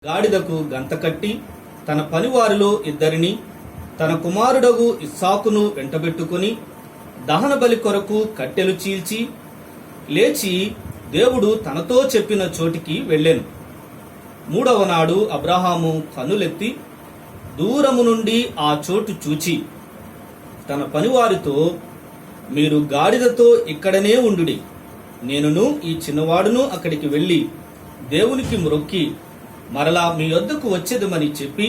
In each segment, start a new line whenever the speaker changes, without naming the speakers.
గాడిదకు గంత కట్టి తన పనివారిలో ఇద్దరిని తన కుమారుడగు ఇస్సాకును వెంటబెట్టుకుని దహన బలి కొరకు కట్టెలు చీల్చి లేచి దేవుడు తనతో చెప్పిన చోటికి వెళ్ళెను. మూడవ నాడు అబ్రహాము కన్నులెత్తి దూరము నుండి ఆ చోటు చూచి తన పనివారితో, మీరు గాడిదతో ఇక్కడనే ఉండుడి, నేనును ఈ చిన్నవాడును అక్కడికి వెళ్ళి దేవునికి మ్రొక్కి మరలా మీ యొద్దకు వచ్చేదమని చెప్పి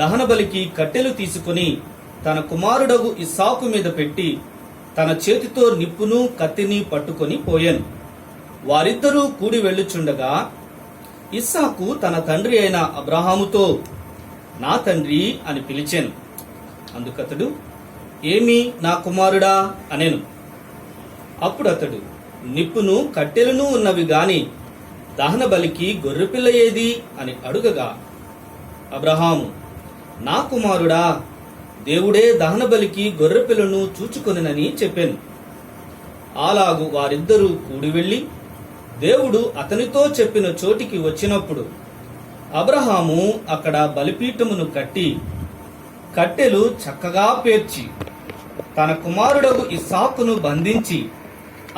దహన బలికి కట్టెలు తీసుకుని తన కుమారుడగు ఇస్సాకు మీద పెట్టి తన చేతితో నిప్పును కత్తిని పట్టుకొని పోయాను. వారిద్దరూ కూడి వెళ్ళుచుండగా ఇస్సాకు తన తండ్రి అయిన అబ్రహాముతో, నా తండ్రి అని పిలిచాను. అందుకతడు, ఏమి నా కుమారుడా అనెను. అప్పుడు అతడు, నిప్పును కట్టెలను ఉన్నవి గాని దహన బలికి గొర్రెపిల్ల ఏది అని అడుగగా అబ్రహాము, నా కుమారుడా, దేవుడే దహన బలికి గొర్రెపిల్లను చూచుకొనినని చెప్పాను. అలాగు వారిద్దరూ కూడి వెళ్లి దేవుడు అతనితో చెప్పిన చోటికి వచ్చినప్పుడు అబ్రహాము అక్కడ బలిపీఠమును కట్టి కట్టెలు చక్కగా పేర్చి తన కుమారుడగు ఇస్సాకును బంధించి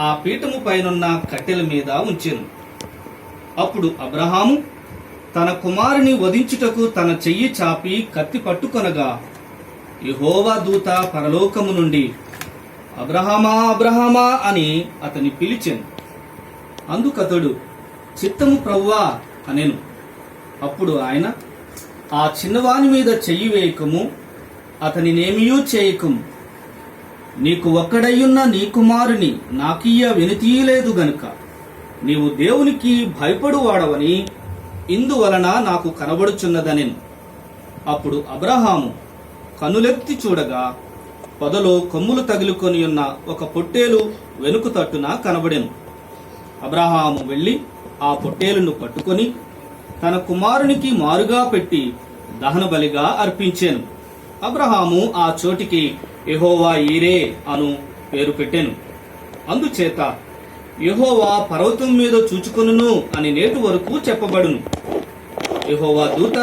ఆ పీఠము పైనున్న కట్టెల మీద ఉంచెను. అప్పుడు అబ్రహాము తన కుమారుని వధించుటకు తన చెయ్యి చాపి కత్తి పట్టుకొనగా యెహోవా దూత పరలోకము నుండి, అబ్రహామా అబ్రహామా అని అతని పిలిచెను. అందుకతడు, చిత్తము ప్రభువా అనెను. అప్పుడు ఆయన, ఆ చిన్నవాని మీద చెయ్యి వేయకము, అతనినేమియూ చేయకము, నీకు ఒక్కడయ్యున్న నీ కుమారుని నాకియ్య వెనుతీయలేదు గనుక నీవు దేవునికి భయపడువాడవని ఇందువలన నాకు కనబడుచున్నదనెను. అప్పుడు అబ్రహాము కనులెత్తి చూడగా పొదలో కొమ్ములు తగులుకొని ఉన్న ఒక పొట్టేలు వెనుక తట్టున కనబడెను. అబ్రహాము వెళ్లి ఆ పొట్టేలును పట్టుకొని తన కుమారునికి మారుగా పెట్టి దహన బలిగా అర్పించాను. అబ్రహాము ఆ చోటికి యెహోవా ఈరే అను పేరు పెట్టెను. అందుచేత యెహోవా పర్వతం మీద చూచుకొనును అని నేటి వరకు చెప్పబడును. యెహోవా దూత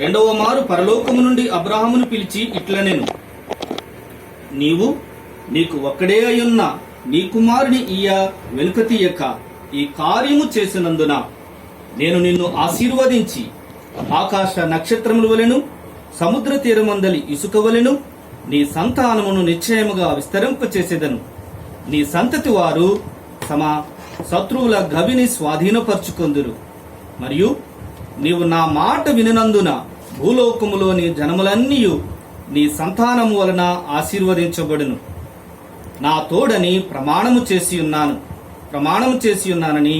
రెండవ మారు పరలోకము నుండి అబ్రహామును పిలిచి ఇట్లనెను, నీకు ఒక్కడే అయ్యున్న నీ కుమారుని ఇయ్య వెనుక తీయక ఈ కార్యము చేసినందున నేను నిన్ను ఆశీర్వదించి ఆకాశ నక్షత్రముల వలెను సముద్ర తీరమందలి ఇసుక వలెను నీ సంతానమును నిశ్చయముగా విస్తరింపచేసేదను. నీ సంతతి వారు తమ శత్రువుల గవిని స్వాధీనపరుచుకొందురు. మరియు నీవు నా మాట వినినందున భూలోకములోని జనములన్నీయు నీ సంతానము వలన ఆశీర్వదించబడును. నా తోడని ప్రమాణము చేసి ఉన్నానని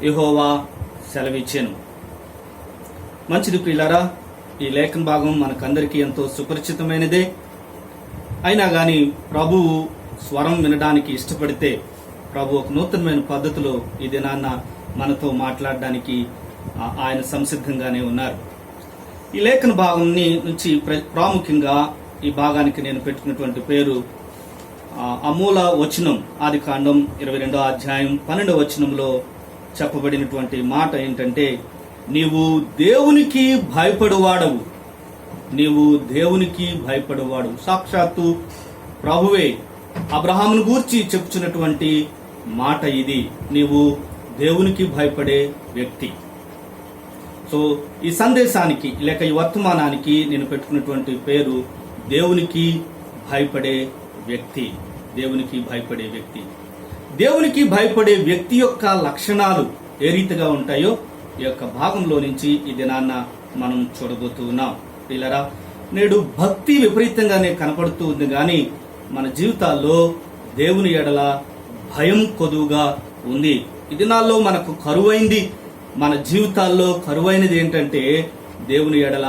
యెహోవా సెలవిచ్చెను. మంచిది ప్రియులారా, ఈ లేఖన భాగం మనకందరికీ ఎంతో సుపరిచితమైనదే. అయినా గాని ప్రభువు స్వరం వినడానికి ఇష్టపడితే ప్రభు ఒక నూతనమైన పద్ధతిలో ఈ దినాన్న మనతో మాట్లాడడానికి ఆయన సంసిద్ధంగానే ఉన్నారు. ఈ లేఖన భాగం నుంచి ప్రాముఖ్యంగా ఈ భాగానికి నేను పెట్టుకున్నటువంటి పేరు అమూల వచనం. ఆదికాండం 22వ అధ్యాయం 12వ వచనంలో చెప్పబడినటువంటి మాట ఏంటంటే, నీవు దేవునికి భయపడువాడవు. సాక్షాత్తు ప్రభువే అబ్రహామును గూర్చి చెప్పుచున్నటువంటి మాట ఇది. నీవు దేవునికి భయపడే వ్యక్తి. సో ఈ సందేశానికి లేక ఈ వర్తమానానికి నేను పెట్టుకున్నటువంటి పేరు దేవునికి భయపడే వ్యక్తి. దేవునికి భయపడే వ్యక్తి యొక్క లక్షణాలు ఏ రీతిగా ఉంటాయో ఈ యొక్క భాగంలో నుంచి ఈ దినాన్న మనం చూడబోతున్నాం. పిల్లరా, నేడు భక్తి విపరీతంగానే కనపడుతూ ఉంది కానీ మన జీవితాల్లో దేవుని ఎడల భయం కొదువుగా ఉంది. ఈ దినాల్లో మనకు కరువైంది, మన జీవితాల్లో కరువైనది ఏంటంటే దేవుని ఎడల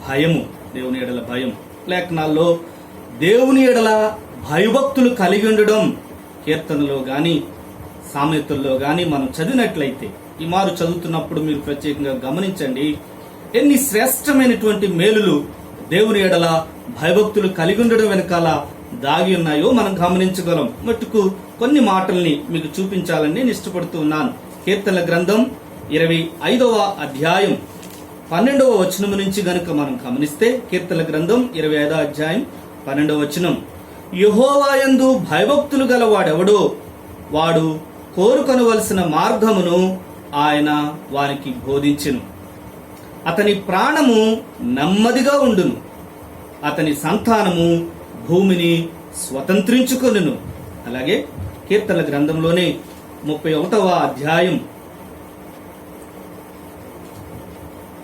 భయం. లేఖనాల్లో దేవుని ఎడల భయభక్తులు కలిగి ఉండడం కీర్తనలో గాని సామెతల్లో గాని మనం చదివినట్లయితే, ఈ మారు చదువుతున్నప్పుడు మీరు ప్రత్యేకంగా గమనించండి, ఎన్ని శ్రేష్టమైనటువంటి మేలులు దేవుని ఎడల భయభక్తులు కలిగి ఉండడం వెనకాల దాగి ఉన్నాయో మనం గమనించగలం. మట్టుకు కొన్ని మాటల్ని మీకు చూపించాలని నేను ఇష్టపడుతూ ఉన్నాను. కీర్తనల గ్రంథం 25వ అధ్యాయం 12వ వచనం నుంచి గనుక మనం గమనిస్తే కీర్తనల గ్రంథం 25వ అధ్యాయం 12వ వచనం, యెహోవా యందు భయభక్తులు గలవాడెవడో వాడు కోరుకొనవలసిన మార్గమును ఆయన వారికి బోధించెను. అతని ప్రాణము నెమ్మదిగా ఉండును, అతని సంతానము భూమిని స్వతంత్రించుకొనును. అలాగే కీర్తనల గ్రంథంలోనే 31వ అధ్యాయం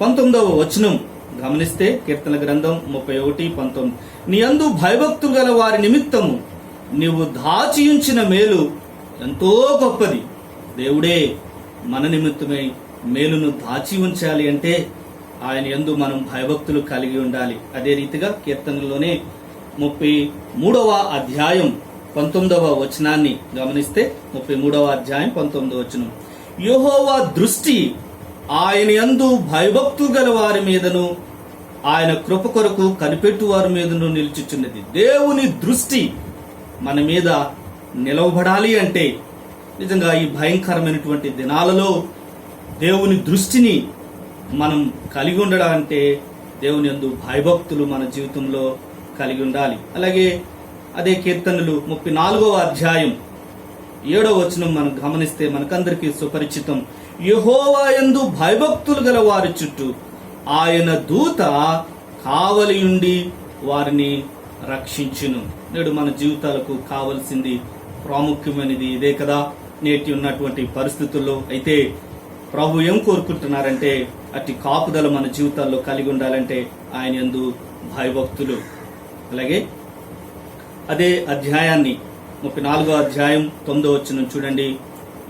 19వ వచనం గమనిస్తే కీర్తన గ్రంథం 31:19, నీ యందు భయభక్తులు గల వారి నిమిత్తము నీవు దాచియుంచిన మేలు ఎంతో గొప్పది. దేవుడే మన నిమిత్తమై మేలును దాచి ఉంచాలి అంటే ఆయన యందు మనం భయభక్తులు కలిగి ఉండాలి. అదే రీతిగా కీర్తనలోనే 33వ అధ్యాయం 19వ వచనాన్ని గమనిస్తే 33వ అధ్యాయం 19వ వచనం, యెహోవా దృష్టి ఆయన యందు భయభక్తులు గల వారి మీదను ఆయన కృప కొరకు కనిపెట్టు వారి మీదను నిలుచుచున్నది. దేవుని దృష్టి మన మీద నిలవబడాలి అంటే నిజంగా ఈ భయంకరమైనటువంటి దినాలలో దేవుని దృష్టిని మనం కలిగి ఉండడం అంటే దేవుని యందు భయభక్తులు మన జీవితంలో కలిగి ఉండాలి. అలాగే అదే కీర్తనలు 34వ అధ్యాయం 7వ వచనం మనం గమనిస్తే మనకందరికీ సుపరిచితం, యెహోవా యందు భయభక్తులు గల వారి చుట్టూ ఆయన దూత కావలియుండి వారిని రక్షించును. నేడు మన జీవితాలకు కావలసింది ప్రాముఖ్యమైనది ఇదే కదా. నేటి ఉన్నటువంటి పరిస్థితుల్లో అయితే ప్రభు ఏం కోరుకుంటున్నారంటే అట్టి కాపుదల మన జీవితాల్లో కలిగి ఉండాలంటే ఆయన యందు భయభక్తులు. అలాగే అదే అధ్యాయాన్ని 34వ అధ్యాయం 9వ వచనం చూడండి,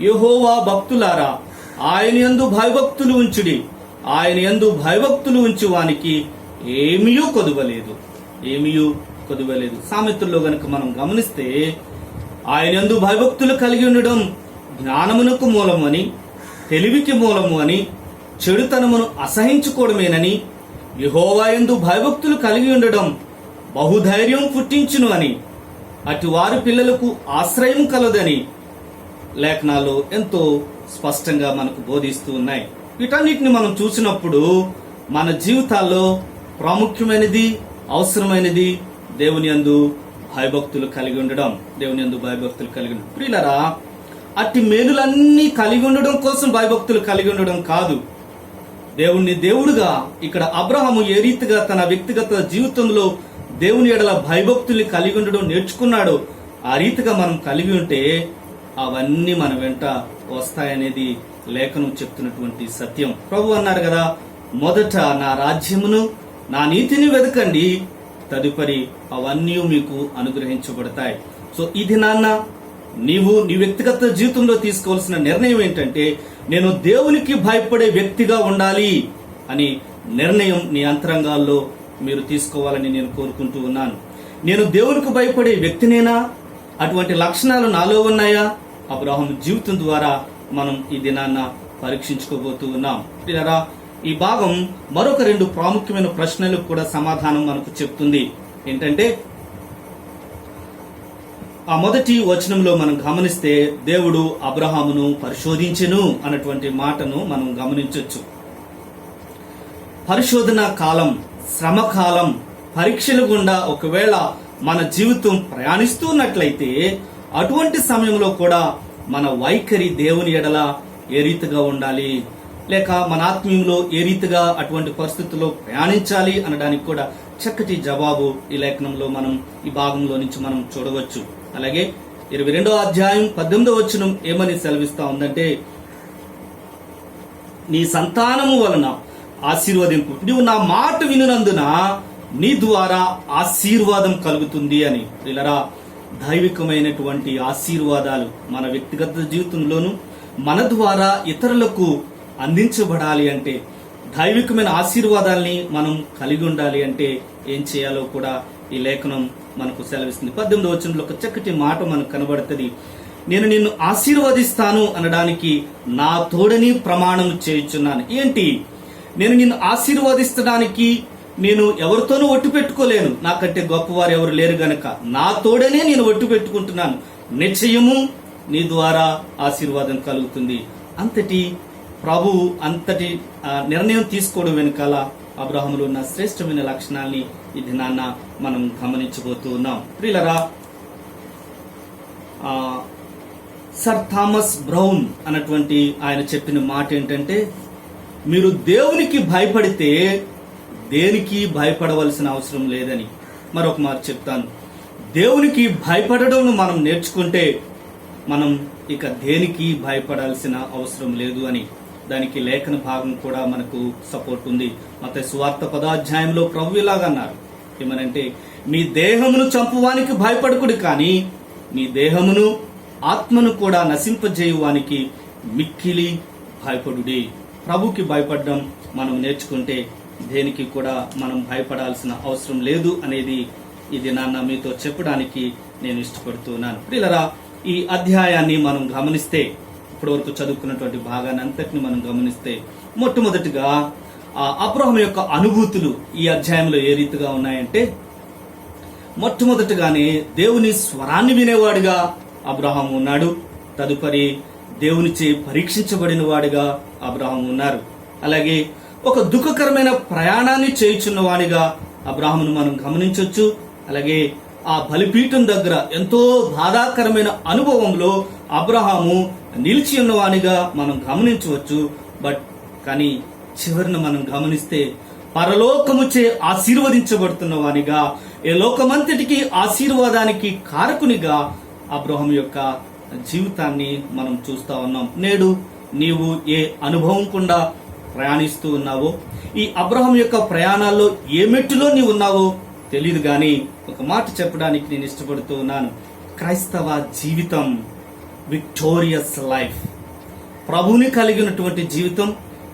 యెహోవా భక్తులారా ఆయన యందు భయభక్తులు ఉంచుడి, ఆయన యందు భయభక్తులు ఉంచు వానికి ఏమీయూ కొదువలేదు, ఏమీయూ కొదువలేదు. సామెతల్లో గనుక మనం గమనిస్తే ఆయన యందు భయభక్తులు కలిగి ఉండడం జ్ఞానమునకు మూలమని, తెలివికి మూలము అని, చెడుతనమును అసహించుకోవడమేనని, యెహోవా యందు భయభక్తులు కలిగి ఉండడం బహుధైర్యం పుట్టించును అని, అటు వారి పిల్లలకు ఆశ్రయం కలదని లేఖనాలు ఎంతో స్పష్టంగా మనకు బోధిస్తూ ఉన్నాయి. వీటన్నిటిని మనం చూసినప్పుడు మన జీవితాల్లో ప్రాముఖ్యమైనది, అవసరమైనది దేవుని యందు భయభక్తులు కలిగి ఉండడం, దేవుని యందు భయభక్తులు కలిగి ఉండడం. ప్రియులారా, అట్టి మేలులన్నీ కలిగి ఉండడం కోసం భయభక్తులు కలిగి ఉండడం కాదు. దేవుణ్ణి దేవుడుగా ఇక్కడ అబ్రహాము ఏ రీతిగా తన వ్యక్తిగత జీవితంలో దేవుని ఎడల భయభక్తుల్ని కలిగి ఉండడం నేర్చుకున్నాడో ఆ రీతిగా మనం కలిగి ఉంటే అవన్నీ మన వెంట వస్తాయనేది లేఖనం చెప్తున్నటువంటి సత్యం. ప్రభు అన్నారు కదా, మొదట నా రాజ్యమును నా నీతిని వెతకండి, తదుపరి అవన్నీ మీకు అనుగ్రహించబడతాయి. సో ఇది నాన్న నీవు నీ వ్యక్తిగత జీవితంలో తీసుకోవాల్సిన నిర్ణయం ఏంటంటే నేను దేవునికి భయపడే వ్యక్తిగా ఉండాలి అని నిర్ణయం నీ అంతరంగాల్లో మీరు తీసుకోవాలని నేను కోరుకుంటూ ఉన్నాను. నేను దేవునికి భయపడే వ్యక్తినేనా? అటువంటి లక్షణాలు నాలో ఉన్నాయా? అబ్రహాము జీవితం ద్వారా మనం ఈ దినాన్న పరీక్షించుకోబోతూ ఉన్నాం. ఈ భాగం మరొక 2 ప్రాముఖ్యమైన ప్రశ్నలకు కూడా సమాధానం మనకు చెప్తుంది. ఏంటంటే ఆ మొదటి వచనంలో మనం గమనిస్తే దేవుడు అబ్రహామును పరిశోధించెను అన్నటువంటి మాటను మనం గమనించవచ్చు. పరిశోధన కాలం, శ్రమ కాలం, పరీక్షల గుండా ఒకవేళ మన జీవితం ప్రయాణిస్తున్నట్లయితే అటువంటి సమయంలో కూడా మన వైఖరి దేవుని ఎడల ఏ రీతిగా ఉండాలి, లేక మన ఆత్మీయంలో ఏ రీతిగా అటువంటి పరిస్థితుల్లో ప్రయాణించాలి అనడానికి కూడా చక్కటి జవాబు ఈ లేఖనంలో మనం ఈ భాగంలో నుంచి మనం చూడవచ్చు. అలాగే 22వ అధ్యాయం 18వ వచనం ఏమని సెలవిస్తా ఉందంటే, నీ సంతానము వలన ఆశీర్వదింపు, నీవు నా మాట వినునందున నీ ద్వారా ఆశీర్వాదం కలుగుతుంది అని. ఇలా దైవికమైనటువంటి ఆశీర్వాదాలు మన వ్యక్తిగత జీవితంలోనూ మన ద్వారా ఇతరులకు అందించబడాలి అంటే, దైవికమైన ఆశీర్వాదాల్ని మనం కలిగి ఉండాలి అంటే ఏం చేయాలో కూడా ఈ లేఖనం మనకు సెలవిస్తుంది. 18వ వచనంలో ఒక చక్కటి మాట మనకు కనబడుతుంది. నేను నిన్ను ఆశీర్వదిస్తాను అనడానికి నా తోడని ప్రమాణం చేయుచున్నాను. ఏంటి? నేను నిన్ను ఆశీర్వదించడానికి నేను ఎవరితోనూ ఒట్టు పెట్టుకోలేను, నాకంటే గొప్పవారు ఎవరు లేరు గనక నా తోడనే నేను ఒట్టు పెట్టుకుంటున్నాను, నిశ్చయము నీ ద్వారా ఆశీర్వాదం కలుగుతుంది. అంతటి ప్రభు అంతటి నిర్ణయం తీసుకోవడం వెనకాల అబ్రహాములో ఉన్న శ్రేష్టమైన లక్షణాల్ని ఈ దినాన్న మనం గమనించబోతూ ఉన్నాం. ప్రియులరా, సర్ థామస్ బ్రౌన్ అన్నటువంటి ఆయన చెప్పిన మాట ఏంటంటే, మీరు దేవునికి భయపడితే దేనికి భయపడవలసిన అవసరం లేదని. మరొక మాట చెప్తాను, దేవునికి భయపడడం మనం నేర్చుకుంటే మనం ఇక దేనికి భయపడాల్సిన అవసరం లేదు అని. దానికి లేఖన భాగం కూడా మనకు సపోర్ట్ ఉంది. మత్తయి సువార్త 10వ అధ్యాయంలో ప్రభు ఇలాగా అన్నారు, ఏమనంటే, మీ దేహమును చంపువానికి భయపడకుడి, కానీ మీ దేహమును ఆత్మను కూడా నశింపజేయువానికి మిక్కిలి భయపడుడి. ప్రభుకి భయపడడం మనం నేర్చుకుంటే దేనికి కూడా మనం భయపడాల్సిన అవసరం లేదు అనేది ఇది నాన్న మీతో చెప్పడానికి నేను ఇష్టపడుతున్నాను. ప్రియులరా, ఈ అధ్యాయాన్ని మనం గమనిస్తే, ఇప్పటి వరకు చదువుకున్నటువంటి భాగాన్ని అంతటిని మనం గమనిస్తే, మొట్టమొదటిగా అబ్రహాము యొక్క అనుభూతులు ఈ అధ్యాయంలో ఏ రీతిగా ఉన్నాయంటే, మొట్టమొదటిగానే దేవుని స్వరాన్ని వినేవాడుగా అబ్రహాము ఉన్నాడు. తదుపరి దేవునిచే పరీక్షించబడిన వాడిగా అబ్రహాము ఉన్నారు. అలాగే ఒక దుఃఖకరమైన ప్రయాణాన్ని చేయుచున్నవాడిగా అబ్రహామును మనం గమనించవచ్చు. అలాగే ఆ బలిపీఠం దగ్గర ఎంతో బాధాకరమైన అనుభవంలో అబ్రహాము నిలిచి ఉన్నవానిగా మనం గమనించవచ్చు. కానీ చివరిన మనం గమనిస్తే పరలోకముచే ఆశీర్వదించబడుతున్న వానిగా, ఏ లోకమంతటికి ఆశీర్వాదానికి కారకునిగా అబ్రహాము యొక్క జీవితాన్ని మనం చూస్తా ఉన్నాం. నేడు నీవు ఏ అనుభవం గుండా ప్రయాణిస్తూ ఉన్నావో, ఈ అబ్రహాము యొక్క ప్రయాణాల్లో ఏ మెట్టులో నీవు ఉన్నావో తెలియదు, కానీ ఒక మాట చెప్పడానికి నేను ఇష్టపడుతూ ఉన్నాను. క్రైస్తవ జీవితం విక్టోరియస్ లైఫ్, ప్రభుని కలిగినటువంటి జీవితం,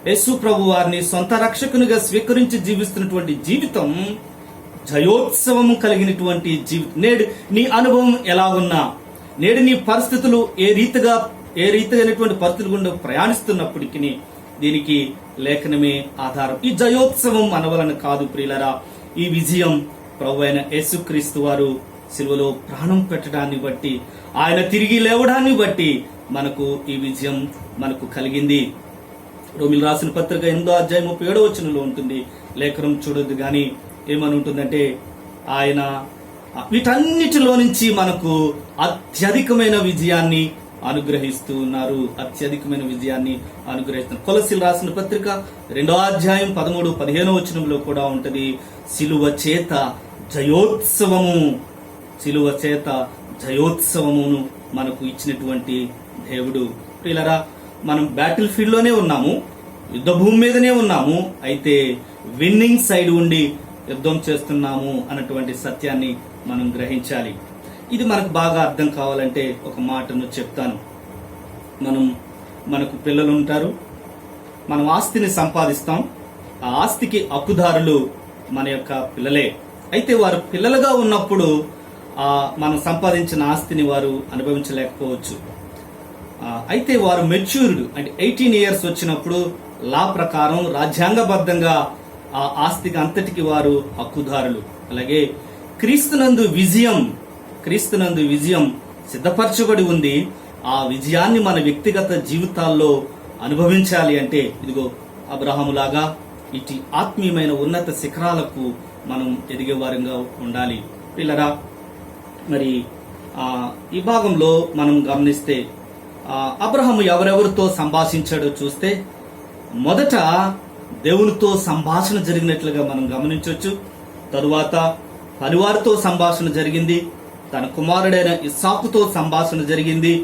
యేసు ప్రభు వారిని సొంత రక్షకునిగా స్వీకరించి జీవిస్తున్నటువంటి జీవితం జయోత్సవము కలిగినటువంటి జీవితం. నేడు నీ అనుభవం ఎలా ఉన్నా, నేడు నీ పరిస్థితులు ఏ రీతిగానటువంటి పరిస్థితులు గుండా ప్రయాణిస్తున్నప్పటికీ దీనికి లేఖనమే ఆధారం. ఈ జయోత్సవం మన వలన కాదు ప్రియులరా, ఈ విజయం ప్రభు అయిన యేసుక్రీస్తు వారు సిలువలో ప్రాణం పెట్టడాన్ని బట్టి, ఆయన తిరిగి లేవడాన్ని బట్టి మనకు ఈ విజయం మనకు కలిగింది. రోమిలు రాసిన పత్రిక 8వ అధ్యాయం 37వ వచనంలో ఉంటుంది. లేఖనం చూడొద్దు గాని ఏమని ఉంటుందంటే, ఆయన వీటన్నిటిలో నుంచి మనకు అత్యధికమైన విజయాన్ని అనుగ్రహిస్తూ ఉన్నారు. అత్యధికమైన విజయాన్ని అనుగ్రహిస్తున్నారు. కొలసీలు రాసిన పత్రిక 2వ అధ్యాయం 13-15వ వచనంలో కూడా ఉంటది, సిలువ చేత జయోత్సవము, సిలువ చేత జయోత్సవమును మనకు ఇచ్చినటువంటి దేవుడు. ప్రియులరా, మనం బ్యాటిల్ ఫీల్డ్ లోనే ఉన్నాము, యుద్ధ భూమి మీదనే ఉన్నాము, అయితే విన్నింగ్ సైడ్ ఉండి యుద్ధం చేస్తున్నాము అన్నటువంటి సత్యాన్ని మనం గ్రహించాలి. ఇది మనకు బాగా అర్థం కావాలంటే ఒక మాటను చెప్తాను. మనకు పిల్లలు ఉంటారు, మనం ఆస్తిని సంపాదిస్తాం, ఆ ఆస్తికి హక్కుదారులు మన యొక్క పిల్లలే. అయితే వారు పిల్లలుగా ఉన్నప్పుడు మనం సంపాదించిన ఆస్తిని వారు అనుభవించలేకపోవచ్చు. అయితే వారు మెచ్యూర్డ్ అంటే 18 years వచ్చినప్పుడు లా ప్రకారం రాజ్యాంగబద్ధంగా ఆ ఆస్తికి అంతటికి వారు హక్కుదారులు. అలాగే క్రీస్తునందు విజయం సిద్ధపరచబడి ఉంది. ఆ విజయాన్ని మన వ్యక్తిగత జీవితాల్లో అనుభవించాలి అంటే ఇదిగో అబ్రహాములాగా ఇటు ఆత్మీయమైన ఉన్నత శిఖరాలకు మనం ఎదిగే వారంగా ఉండాలి. పిల్లరా, మరి ఈ భాగంలో మనం గమనిస్తే అబ్రహాము ఎవరెవరితో సంభాషించాడో చూస్తే, మొదట దేవునితో సంభాషణ జరిగినట్లుగా మనం గమనించవచ్చు. తరువాత పనివారితో సంభాషణ జరిగింది, తన కుమారుడైన ఇస్సాకుతో సంభాషణ జరిగింది.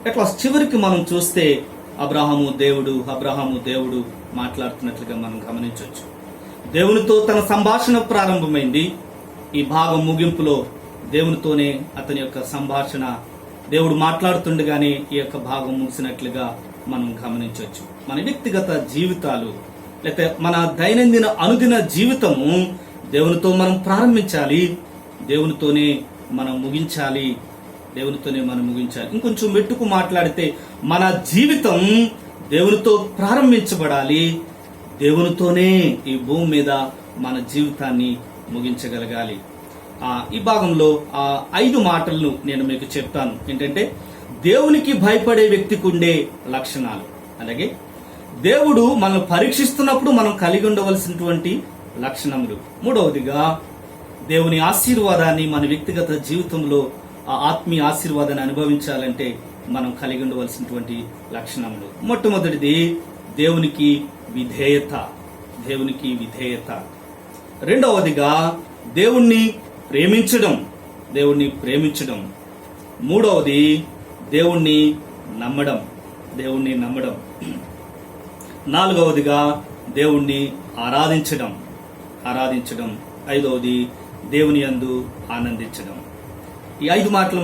అట్లా చివరికి మనం చూస్తే అబ్రహాము దేవుడు మాట్లాడుతున్నట్లుగా మనం గమనించవచ్చు. దేవునితో తన సంభాషణ ప్రారంభమైంది. ఈ భాగం ముగింపులో దేవునితోనే అతని యొక్క సంభాషణ, దేవుడు మాట్లాడుతుండగానే ఈ యొక్క భాగం ముగిసినట్లుగా మనం గమనించవచ్చు. మన వ్యక్తిగత జీవితాలు లేకపోతే మన దైనందిన అనుదిన జీవితము దేవునితో మనం ప్రారంభించాలి, దేవునితోనే మనం ముగించాలి. ఇంకొంచెం మెట్టుకు మాట్లాడితే మన జీవితం దేవునితో ప్రారంభించబడాలి, దేవునితోనే ఈ భూమి మీద మన జీవితాన్ని ముగించగలగాలి. ఈ భాగంలో 5 మాటలను నేను మీకు చెప్తాను. ఏంటంటే, దేవునికి భయపడే వ్యక్తికి ఉండే లక్షణాలు, అలాగే దేవుడు మనల్ని పరీక్షిస్తున్నప్పుడు మనం కలిగి ఉండవలసినటువంటి లక్షణములు. మూడవదిగా దేవుని ఆశీర్వాదాన్ని మన వ్యక్తిగత జీవితంలో ఆ ఆత్మీయ ఆశీర్వాదాన్ని అనుభవించాలంటే మనం కలిగి ఉండవలసినటువంటి లక్షణములు. మొట్టమొదటిది దేవునికి విధేయత. దేవునికి విధేయత. రెండవదిగా దేవుణ్ణి ప్రేమించడం. దేవుణ్ణి ప్రేమించడం. మూడవది దేవుణ్ణి నమ్మడం. దేవుణ్ణి నమ్మడం. నాలుగవదిగా దేవుణ్ణి ఆరాధించడం. ఆరాధించడం. ఐదవది దేవుని యందు ఆనందించడం. ఈ 5 మాటలు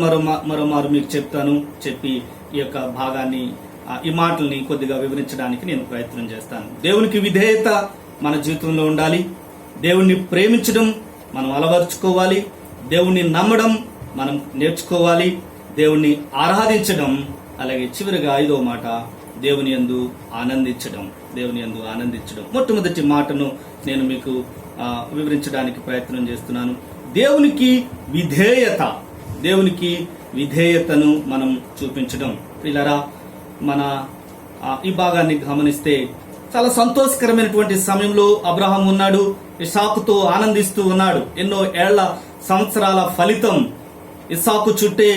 మరోమారు మీకు చెప్తాను. చెప్పి ఈ యొక్క భాగాన్ని, ఈ మాటల్ని కొద్దిగా వివరించడానికి నేను ప్రయత్నం చేస్తాను. దేవునికి విధేయత మన జీవితంలో ఉండాలి. దేవుణ్ణి ప్రేమించడం మనం అలవరుచుకోవాలి. దేవుణ్ణి నమ్మడం మనం నేర్చుకోవాలి. దేవుణ్ణి ఆరాధించడం, అలాగే చివరిగా 5వ మాట దేవుని యందు ఆనందించడం. దేవుని యందు ఆనందించడం. మొట్టమొదటి మాటను నేను మీకు వివరించడానికి ప్రయత్నం చేస్తున్నాను. దేవునికి విధేయత. దేవునికి విధేయతను మనం చూపించడం. ప్రియులారా, మన ఈ భాగాన్ని గమనిస్తే చాలా సంతోషకరమైనటువంటి సమయంలో అబ్రహాం ఉన్నాడు. ఇస్సాకుతో ఆనందిస్తూ ఉన్నాడు. ఎన్నో ఏళ్ల సంవత్సరాల ఫలితం ఇస్సాకు చుట్టే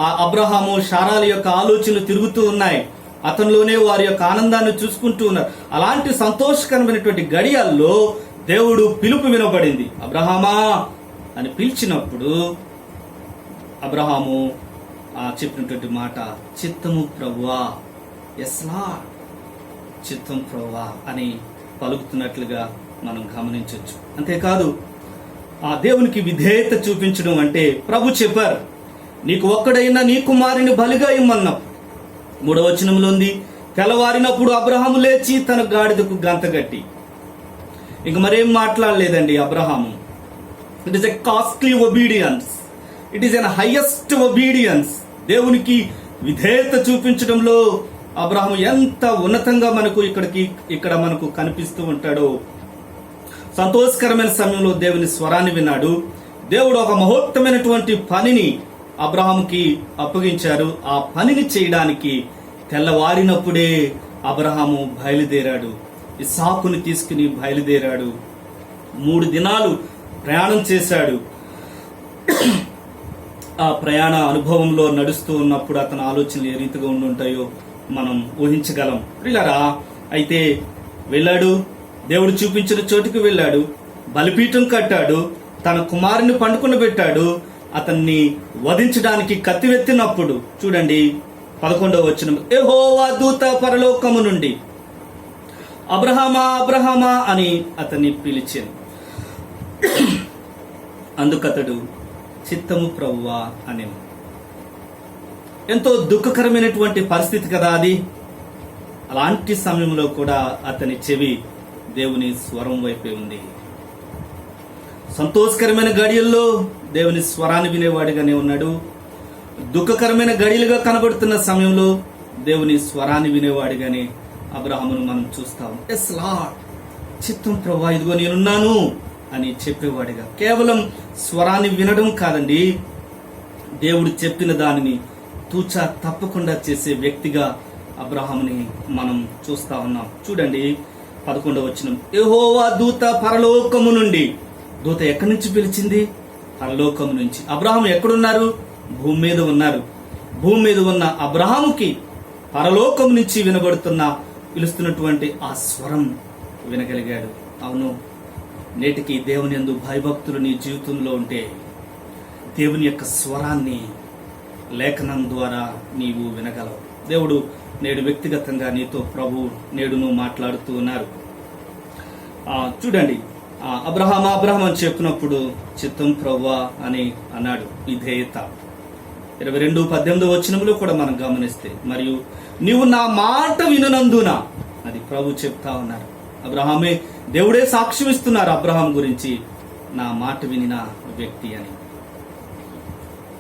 ఆ అబ్రహాము శారాల యొక్క ఆలోచనలు తిరుగుతూ ఉన్నాయి. అతనిలోనే వారి యొక్క ఆనందాన్ని చూసుకుంటూ ఉన్నారు. అలాంటి సంతోషకరమైనటువంటి గడియాల్లో దేవుడు పిలుపు వినబడింది. అబ్రహామా అని పిలిచినప్పుడు అబ్రహాము చెప్పినటువంటి మాట, చిత్తము ప్రభువా, ఎస్ లార్డ్, చిత్తం ప్రభువా అని పలుకుతున్నట్లుగా మనం గమనించవచ్చు. అంతేకాదు ఆ దేవునికి విధేయత చూపించడం అంటే ప్రభు చెప్పారు, నీకు ఒక్కడైనా నీ కుమారుని బలిగా ఇమ్మన్నావు. 3వ వచనంలో ఉంది, తెల్లవారినప్పుడు అబ్రహాము లేచి తన గాడిదకు గంతగట్టి. ఇంక మరేం మాట్లాడలేదండి Abraham. It is a costly obedience. It is an highest obedience. దేవునికి విధేయత చూపించడంలో అబ్రహాము ఎంత ఉన్నతంగా మనకు ఇక్కడ మనకు కనిపిస్తూ ఉంటాడో. సంతోషకరమైన సమయంలో దేవుని స్వరాన్ని విన్నాడు. దేవుడు ఒక మహోత్తమైనటువంటి పనిని అబ్రహాముకి అప్పగించారు. ఆ పనిని చేయడానికి తెల్లవారినప్పుడే అబ్రహాము బయలుదేరాడు. ఇస్సాకుని తీసుకుని బయలుదేరాడు. 3 దినాలు ప్రయాణం చేశాడు. ఆ ప్రయాణ అనుభవంలో నడుస్తూ ఉన్నప్పుడు అతని ఆలోచనలు ఏ రీతిగా ఉండుంటాయో మనం ఊహించగలం. ప్రియులారా, అయితే వెళ్ళాడు. దేవుడు చూపించిన చోటుకు వెళ్ళాడు. బలిపీఠం కట్టాడు. తన కుమారుని పండుకుని పెట్టాడు. అతన్ని వధించడానికి కత్తివెత్తినప్పుడు చూడండి 11వ వచనం, యెహోవా దూత పరలోకము నుండి అబ్రహామా అబ్రహామా అని అతన్ని పిలిచాను. అందుకతడు చిత్తము ప్రభువా అని. ఎంతో దుఃఖకరమైనటువంటి పరిస్థితి కదా అది. అలాంటి సమయంలో కూడా అతని చెవి దేవుని స్వరం వైపే ఉంది. సంతోషకరమైన గడియల్లో దేవుని స్వరాన్ని వినేవాడిగానే ఉన్నాడు. దుఃఖకరమైన గడియలుగా కనబడుతున్న సమయంలో దేవుని స్వరాన్ని వినేవాడిగానే అబ్రహామును మనం చూస్తాం. ఎస్ లార్డ్, చిత్తం ప్రభువా, ఇదిగో నేనున్నాను అని చెప్పేవాడిగా. కేవలం స్వరాన్ని వినడం కాదండి, దేవుడు చెప్పిన దానిని తూచా తప్పకుండా చేసే వ్యక్తిగా అబ్రహాముని మనం చూస్తా ఉన్నాం. చూడండి 11వ వచనం, యెహోవా దూత పరలోకము నుండి. దూత ఎక్కడి నుంచి పిలిచింది? పరలోకము నుంచి. అబ్రహాము ఎక్కడున్నారు? భూమి మీద ఉన్నారు. భూమి మీద ఉన్న అబ్రహాముకి పరలోకం నుంచి పిలుస్తున్నటువంటి ఆ స్వరం వినగలిగాడు. అవును, నేటికి దేవుని యందు భయభక్తులు నీ జీవితంలో ఉంటే దేవుని యొక్క స్వరాన్ని లేఖనం ద్వారా నీవు వినగలవు. దేవుడు నేడు వ్యక్తిగతంగా నీతో ప్రభు నేడును మాట్లాడుతూ ఉన్నారు. చూడండి, అబ్రహాం అని చెప్పినప్పుడు చిత్తం ప్రభువా అని అన్నాడు. విధేయత. 22:18 వచనంలో కూడా మనం గమనిస్తే, మరియు నీవు నా మాట వినునందున, అది ప్రభు చెప్తా ఉన్నారు. అబ్రహామే, దేవుడే సాక్ష్యం ఇస్తున్నారు అబ్రహాం గురించి, నా మాట వినిన వ్యక్తి అని.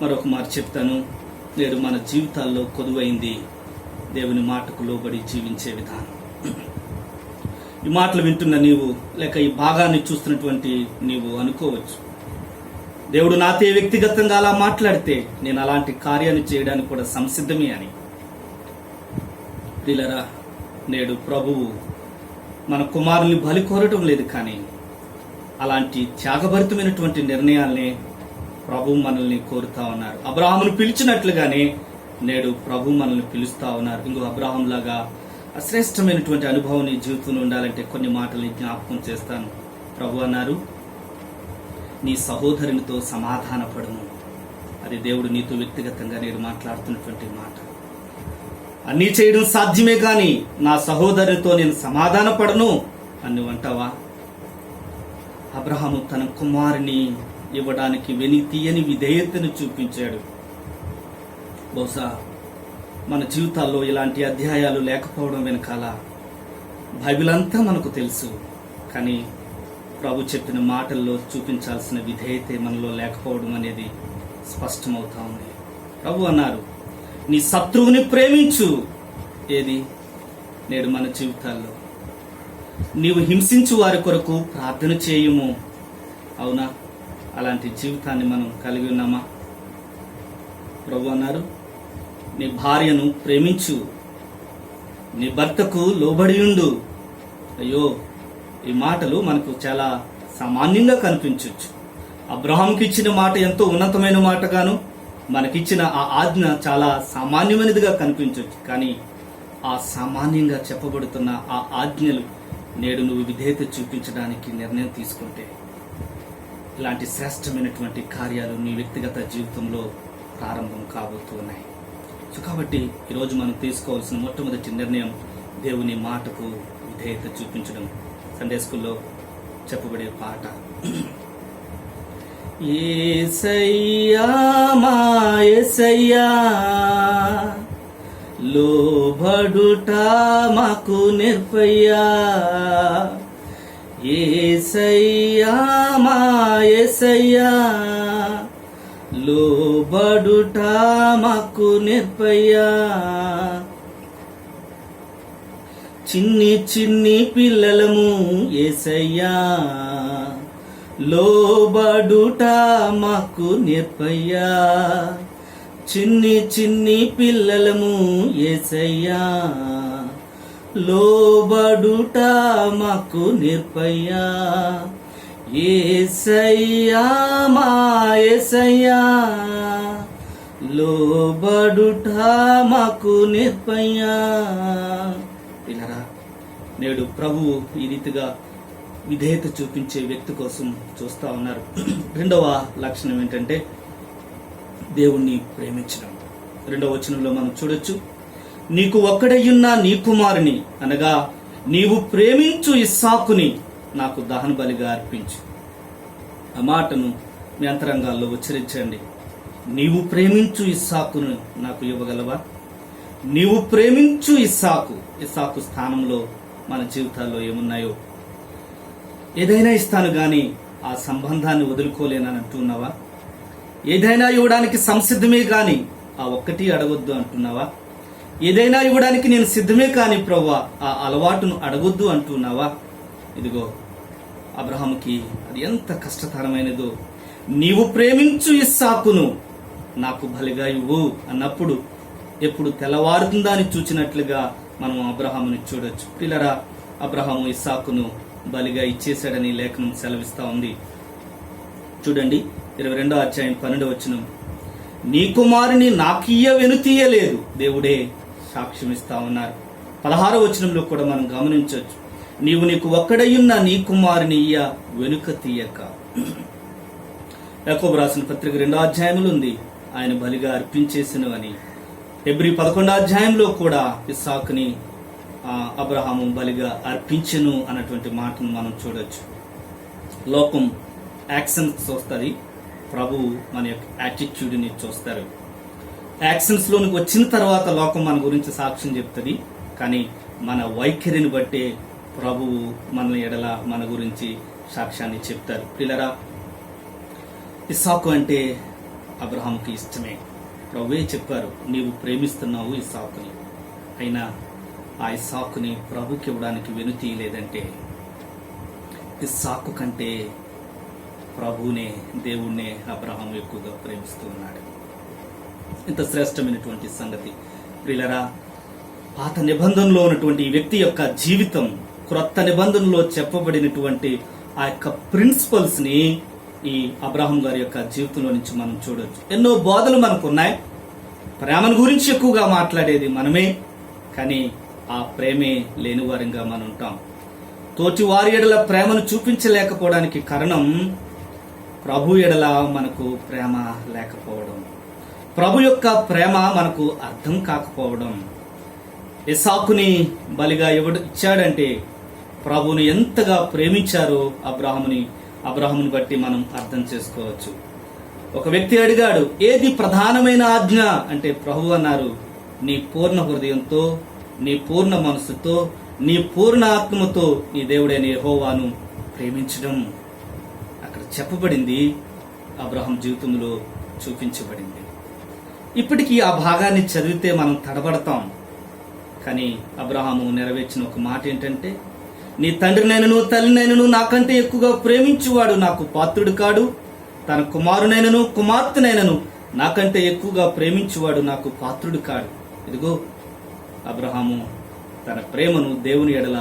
మరొక మాట చెప్తాను, నేడు మన జీవితాల్లో కొదువైంది దేవుని మాటకు లోబడి జీవించే విధానం. ఈ మాటలు వింటున్న నీవు, లేక ఈ భాగాన్ని చూస్తున్నటువంటి నీవు అనుకోవచ్చు, దేవుడు నాతో వ్యక్తిగతంగా అలా మాట్లాడితే నేను అలాంటి కార్యాన్ని చేయడానికి కూడా సంసిద్ధమే అని. ప్రియులారా, నేడు ప్రభువు మన కుమారుని బలి కోరటం లేదు, కానీ అలాంటి త్యాగభరితమైనటువంటి నిర్ణయాల్ని ప్రభు మనల్ని కోరుతా ఉన్నారు. అబ్రాహామును పిలిచినట్లుగానే నేడు ప్రభు మనల్ని పిలుస్తా ఉన్నారు. ఇంకో అబ్రాహాం లాగా అశ్రేష్టమైనటువంటి అనుభవం నీ జీవితంలో ఉండాలంటే కొన్ని మాటలు జ్ఞాపకం చేస్తాను. ప్రభు అన్నారు, నీ సహోదరునితో సమాధానపడును. అది దేవుడు నీతో వ్యక్తిగతంగా నేను మాట్లాడుతున్నటువంటి మాట. అన్నీ చేయడం సాధ్యమే కానీ నా సహోదరునితో నేను సమాధానపడను అని నువ్వు అంటావా? అబ్రహాము తన కుమారుని ఇవ్వడానికి వెనితీయని విధేయతను చూపించాడు. బహుశా మన జీవితాల్లో ఇలాంటి అధ్యాయాలు లేకపోవడం వెనకాల బైబిల్ అంతా మనకు తెలుసు, కానీ ప్రభు చెప్పిన మాటల్లో చూపించాల్సిన విధేయతే మనలో లేకపోవడం అనేది స్పష్టమవుతా ఉంది. ప్రభు అన్నారు, నీ శత్రువుని ప్రేమించు. ఏది నేడు మన జీవితాల్లో నీవు హింసించు వారి కొరకు ప్రార్థన చేయుము. అవునా? అలాంటి జీవితాన్ని మనం కలిగి ఉన్నామా? ప్రభు అన్నారు, నీ భార్యను ప్రేమించు, నీ భర్తకు లోబడి ఉండు. అయ్యో, ఈ మాటలు మనకు చాలా సామాన్యంగా కనిపించవచ్చు. అబ్రహాంకి ఇచ్చిన మాట ఎంతో ఉన్నతమైన మాటగాను, మనకిచ్చిన ఆ ఆజ్ఞ చాలా సామాన్యమైనదిగా కనిపించవచ్చు. కానీ ఆ సామాన్యంగా చెప్పబడుతున్న ఆ ఆజ్ఞలు నేడు నువ్వు విధేయత చూపించడానికి నిర్ణయం తీసుకుంటే ఇలాంటి శ్రేష్టమైనటువంటి కార్యాలు నీ వ్యక్తిగత జీవితంలో ప్రారంభం కాబోతున్నాయి. సో కాబట్టి ఈరోజు మనం తీసుకోవాల్సిన మొట్టమొదటి నిర్ణయం దేవుని మాటకు విధేయత చూపించడం. సండే స్కూల్లో చెప్పబడే పాట, యేసయ్యా మా యేసయ్యా లోబడుట మాకు నేర్పయ్యా, యేసయ్యా మా యేసయ్యా లోబడుట మాకు నేర్పయ్యా. చిన్ని చిన్ని పిల్లలము యేసయ్యా లోబడుట మాకు నేర్పయ్యా, చిన్ని చిన్ని పిల్లలము యేసయ్యా లోబడుట మాకు నేర్పయ్యా, యేసయ్యా మా యేసయ్యా లోబడుట మాకు నేర్పయ్యా. పిల్లరా, నేడు ప్రభువు ఈ రీతిగా విధేయత చూపించే వ్యక్తి కోసం చూస్తా ఉన్నారు. రెండవ లక్షణం ఏంటంటే దేవుణ్ణి ప్రేమించడం. 2వ వచనంలో మనం చూడొచ్చు, నీకు ఒక్కడయ్యున్న నీ కుమారుని అనగా నీవు ప్రేమించు ఇస్సాకుని నాకు దహన బలిగా అర్పించు. ఆ మాటను మీ అంతరంగాల్లో ఉచ్చరించండి. నీవు ప్రేమించు ఇస్సాకును నాకు ఇవ్వగలవా? నీవు ప్రేమించు ఇస్సాకు స్థానంలో మన జీవితాల్లో ఏమున్నాయో ఏదైనా ఇస్తాను గాని ఆ సంబంధాన్ని వదులుకోలేనని అంటున్నావా? ఏదైనా ఇవ్వడానికి సంసిద్ధమే గాని ఆ ఒక్కటి అడగొద్దు అంటున్నావా? ఏదైనా ఇవ్వడానికి నేను సిద్ధమే కాని ప్రభువా ఆ అలవాటును అడగొద్దు అంటున్నావా? ఇదిగో అబ్రహాముకి అది ఎంత కష్టతరమైనదో. నీవు ప్రేమించు ఇస్సాకును నాకు బలిగా ఇవ్వు అన్నప్పుడు ఎప్పుడు తెల్లవారుతుందా అని చూచినట్లుగా మనం అబ్రహాముని చూడొచ్చు. పిల్లరా, అబ్రహాము ఇస్సాకును బలిగా ఇచ్చేశాడని లేఖనం సెలవిస్తా ఉంది. చూడండి 22వ అధ్యాయం 12వ వచనం, నీ కుమారుని నాకియ్య వెనుతీయలేదు. దేవుడే సాక్ష్యం ఇస్తా ఉన్నారు. 16వ వచనంలో కూడా మనం గమనించవచ్చు, నీకు ఒక్కడయ్యున్న నీ కుమారుని ఇయ్య వెనుక తీయక. యాకోబు రాసిన పత్రిక 2వ అధ్యాయంలో ఉంది, ఆయన బలిగా అర్పించేసిన అని. హెబ్రీ 11వ అధ్యాయంలో కూడా ఇస్సాకుని అబ్రహాము బలిగా అర్పించెను అన్నటువంటి మాటను మనం చూడొచ్చు. లోకం యాక్షన్స్ చూస్తుంది, ప్రభువు మన యొక్క యాటిట్యూడ్ని చూస్తారు. యాక్షన్స్ లోనికి వచ్చిన తర్వాత లోకం మన గురించి సాక్ష్యం చెప్తుంది, కానీ మన వైఖరిని బట్టే ప్రభువు మన ఎడల మన గురించి సాక్ష్యాన్ని చెప్తారు. పిల్లరా, ఇస్సాకు అంటే అబ్రహాముకి ఇష్టమే. ప్రభువే చెప్పారు, నీవు ప్రేమిస్తున్నావు ఇస్సాకుని, అయినా ఆ ఇస్సాకుని ప్రభుకి ఇవ్వడానికి వెనుతీయలేదంటే ఇస్సాకు కంటే ప్రభువునే, దేవుణ్ణే అబ్రహాం ఎక్కువగా ప్రేమిస్తూ ఉన్నాడు. ఇంత శ్రేష్టమైనటువంటి సంగతి. ప్రియులరా, పాత నిబంధనలో ఉన్నటువంటి ఈ వ్యక్తి యొక్క జీవితం క్రొత్త నిబంధనలో చెప్పబడినటువంటి ఆ యొక్క ప్రిన్సిపల్స్ ని ఈ అబ్రహాం గారి యొక్క జీవితంలో నుంచి మనం చూడొచ్చు. ఎన్నో బోధలు మనకు ఉన్నాయి. ప్రేమను గురించి ఎక్కువగా మాట్లాడేది మనమే, కానీ ఆ ప్రేమే లేని వారిగా మనం ఉంటాం. తోటి వారి ఎడల ప్రేమను చూపించలేకపోవడానికి కారణం ప్రభు ఎడల మనకు ప్రేమ లేకపోవడం, ప్రభు యొక్క ప్రేమ మనకు అర్థం కాకపోవడం. ఇస్సాకుని బలిగా ఎవడు ఇచ్చాడంటే ప్రభువుని ఎంతగా ప్రేమించారో అబ్రహాముని బట్టి మనం అర్థం చేసుకోవచ్చు. ఒక వ్యక్తి అడిగాడు, ఏది ప్రధానమైన ఆజ్ఞ అంటే ప్రభువు అన్నారు, నీ పూర్ణ హృదయంతో, నీ పూర్ణ మనసుతో, నీ పూర్ణ ఆత్మతో నీ దేవుడైన యెహోవాను ప్రేమించడం. అక్కడ చెప్పబడింది, అబ్రహాం జీవితంలో చూపించబడింది. ఇప్పటికీ ఆ భాగాన్ని చదివితే మనం తడబడతాం. కానీ అబ్రహాము నెరవేర్చిన ఒక మాట ఏంటంటే, నీ తండ్రినైనను తల్లినైనను నాకంటే ఎక్కువగా ప్రేమించువాడు నాకు పాత్రుడు కాడు, తన కుమారునైనను కుమార్తెనైనను నాకంటే ఎక్కువగా ప్రేమించువాడు నాకు పాత్రుడు కాడు. ఇదిగో అబ్రహాము తన ప్రేమను దేవుని ఎడల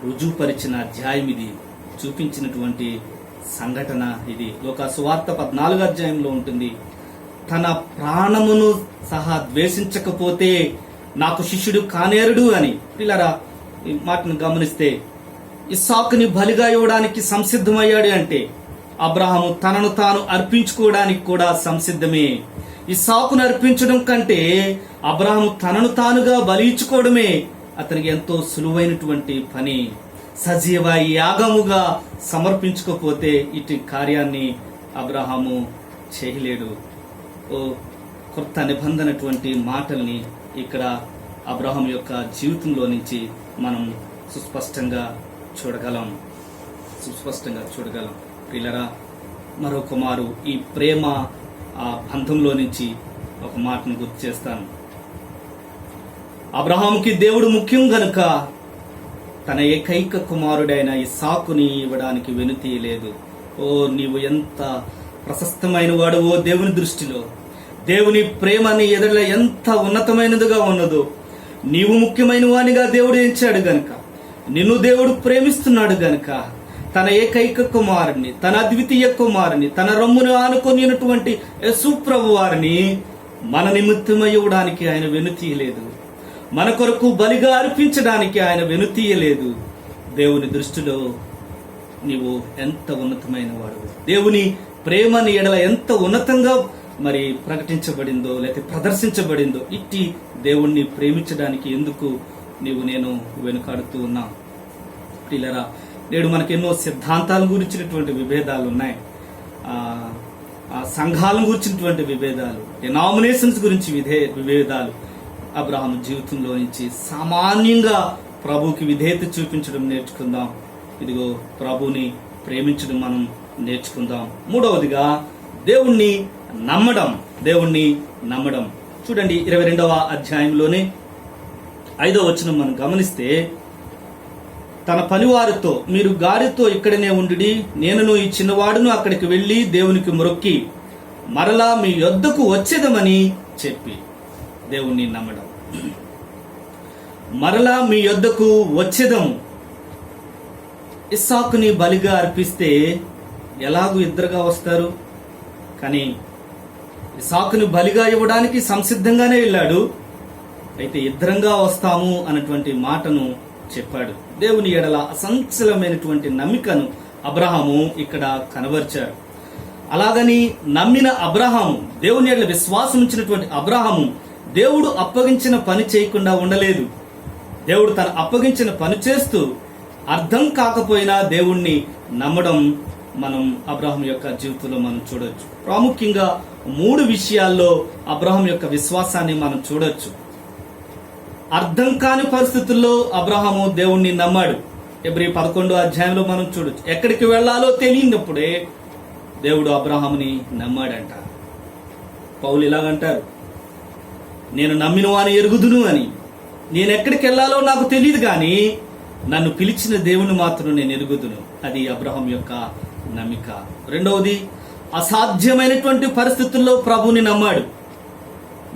రుజువుపరిచిన అధ్యాయం ఇది, చూపించినటువంటి సంఘటన ఇది. లోకా సువార్త 14వ అధ్యాయంలో ఉంటుంది. తన ప్రాణమును సహా ద్వేషించకపోతే నాకు శిష్యుడు కానేరుడు అని. పిల్లరా, ఈ మాటను గమనిస్తే ఇస్సాకుని బలిగా ఇవ్వడానికి సంసిద్ధమయ్యాడు అంటే అబ్రహాము తనను తాను అర్పించుకోవడానికి కూడా సంసిద్ధమే. ఇస్సాకును అర్పించడం కంటే అబ్రహాము తనను తానుగా బలి ఇచ్చుకోవడమే అతనికి ఎంతో సులువైనటువంటి పని. సజీవ యాగముగా సమర్పించుకోపోతే ఇటు కార్యాన్ని అబ్రహాము చేయలేడు. ఓ కొత్త నిబంధనటువంటి మాటల్ని ఇక్కడ అబ్రహాం యొక్క జీవితంలో నుంచి మనం సుస్పష్టంగా చూడగలం. పిల్లరా, మరొక మారు ఈ ప్రేమ ఆ బంధంలో నుంచి ఒక మాటను గుర్తు చేస్తాను. అబ్రహాంకి దేవుడు ముఖ్యం గనుక తన ఏకైక కుమారుడైన ఇస్సాకుని ఇవ్వడానికి వెనుతీయలేదు. ఓ నీవు ఎంత ప్రశస్తమైన వాడువో దేవుని దృష్టిలో. దేవుని ప్రేమ నీ ఎదుట ఎంత ఉన్నతమైనదిగా ఉన్నదో. నీవు ముఖ్యమైన వానిగా దేవుడు ఎంచాడు గనుక, నిన్ను దేవుడు ప్రేమిస్తున్నాడు గనుక తన ఏకైక కుమారుని, తన అద్వితీయ కుమారుని, తన రొమ్మును ఆనుకొనినటువంటి యేసు ప్రభు వారిని మన నిమిత్తమై ఇవ్వడానికి ఆయన వెనుతీయలేదు. మన కొరకు బలిగా అర్పించడానికి ఆయన వెనుతీయలేదు. దేవుని దృష్టిలో నీవు ఎంత ఉన్నతమైన వాడు, దేవుని ప్రేమని ఎడల ఎంత ఉన్నతంగా మరి ప్రకటించబడిందో లేకపోతే ప్రదర్శించబడిందో. ఇట్టి దేవుణ్ణి ప్రేమించడానికి ఎందుకు నేను వెనుకాడుతూ ఉన్నా? పిల్లరా, నేడు మనకి ఎన్నో సిద్ధాంతాల గురించినటువంటి విభేదాలు ఉన్నాయి. సంఘాలను గురించినటువంటి విభేదాలు, డినామినేషన్స్ గురించి విభేదాలు. అబ్రహాం జీవితంలో నుంచి సామాన్యంగా ప్రభువుకి విధేయత చూపించడం నేర్చుకుందాం. ఇదిగో ప్రభువుని ప్రేమించడం మనం నేర్చుకుందాం. మూడవదిగా దేవుణ్ణి నమ్మడం. చూడండి, 22వ అధ్యాయంలోనే 5వ వచనం మనం గమనిస్తే, తన పనివారితో మీరు గాడితో ఇక్కడనే ఉండి నేనును ఈ చిన్నవాడును అక్కడికి వెళ్లి దేవునికి మొరొక్కి మరలా మీ యొద్దకు వచ్చేదమని చెప్పి. దేవుణ్ణి నమ్మడం. మరలా మీ యొద్దకు వచ్చేదము. ఇస్సాకుని బలిగా అర్పిస్తే ఎలాగూ ఇద్దరుగా వస్తారు, కానీ ఇస్సాకుని బలిగా ఇవ్వడానికి సంసిద్ధంగానే వెళ్ళాడు. అయితే ఇద్దరంగా వస్తాము అన్నటువంటి మాటను చెప్పాడు. దేవుని ఎడల అసంచలమైనటువంటి నమ్మికను అబ్రహాము ఇక్కడ కనబరిచాడు. అలాగని నమ్మిన అబ్రహాము, దేవుని ఎడల విశ్వాసం ఉంచినటువంటి అబ్రహాము దేవుడు అప్పగించిన పని చేయకుండా ఉండలేదు. దేవుడు తను అప్పగించిన పని చేస్తూ అర్థం కాకపోయినా దేవుణ్ణి నమ్మడం మనం అబ్రహాం యొక్క జీవితంలో మనం చూడొచ్చు. ప్రాముఖ్యంగా 3 విషయాల్లో అబ్రహాం యొక్క విశ్వాసాన్ని మనం చూడొచ్చు. అర్థం కాని పరిస్థితుల్లో అబ్రహాము దేవుణ్ణి నమ్మాడు. హెబ్రీ 11వ అధ్యాయంలో మనం చూడొచ్చు. ఎక్కడికి వెళ్లాలో తెలియనప్పుడే దేవుడు అబ్రహాముని నమ్మాడంట. పౌలు ఇలాగంటారు, నేను నమ్మిన వాని ఎరుగుదును అని. నేను ఎక్కడికి వెళ్లాలో నాకు తెలియదు, కానీ నన్ను పిలిచిన దేవుని మాత్రం నేను ఎరుగుదును. అది అబ్రహాం యొక్క నమ్మిక. రెండవది, అసాధ్యమైనటువంటి పరిస్థితుల్లో ప్రభుని నమ్మాడు.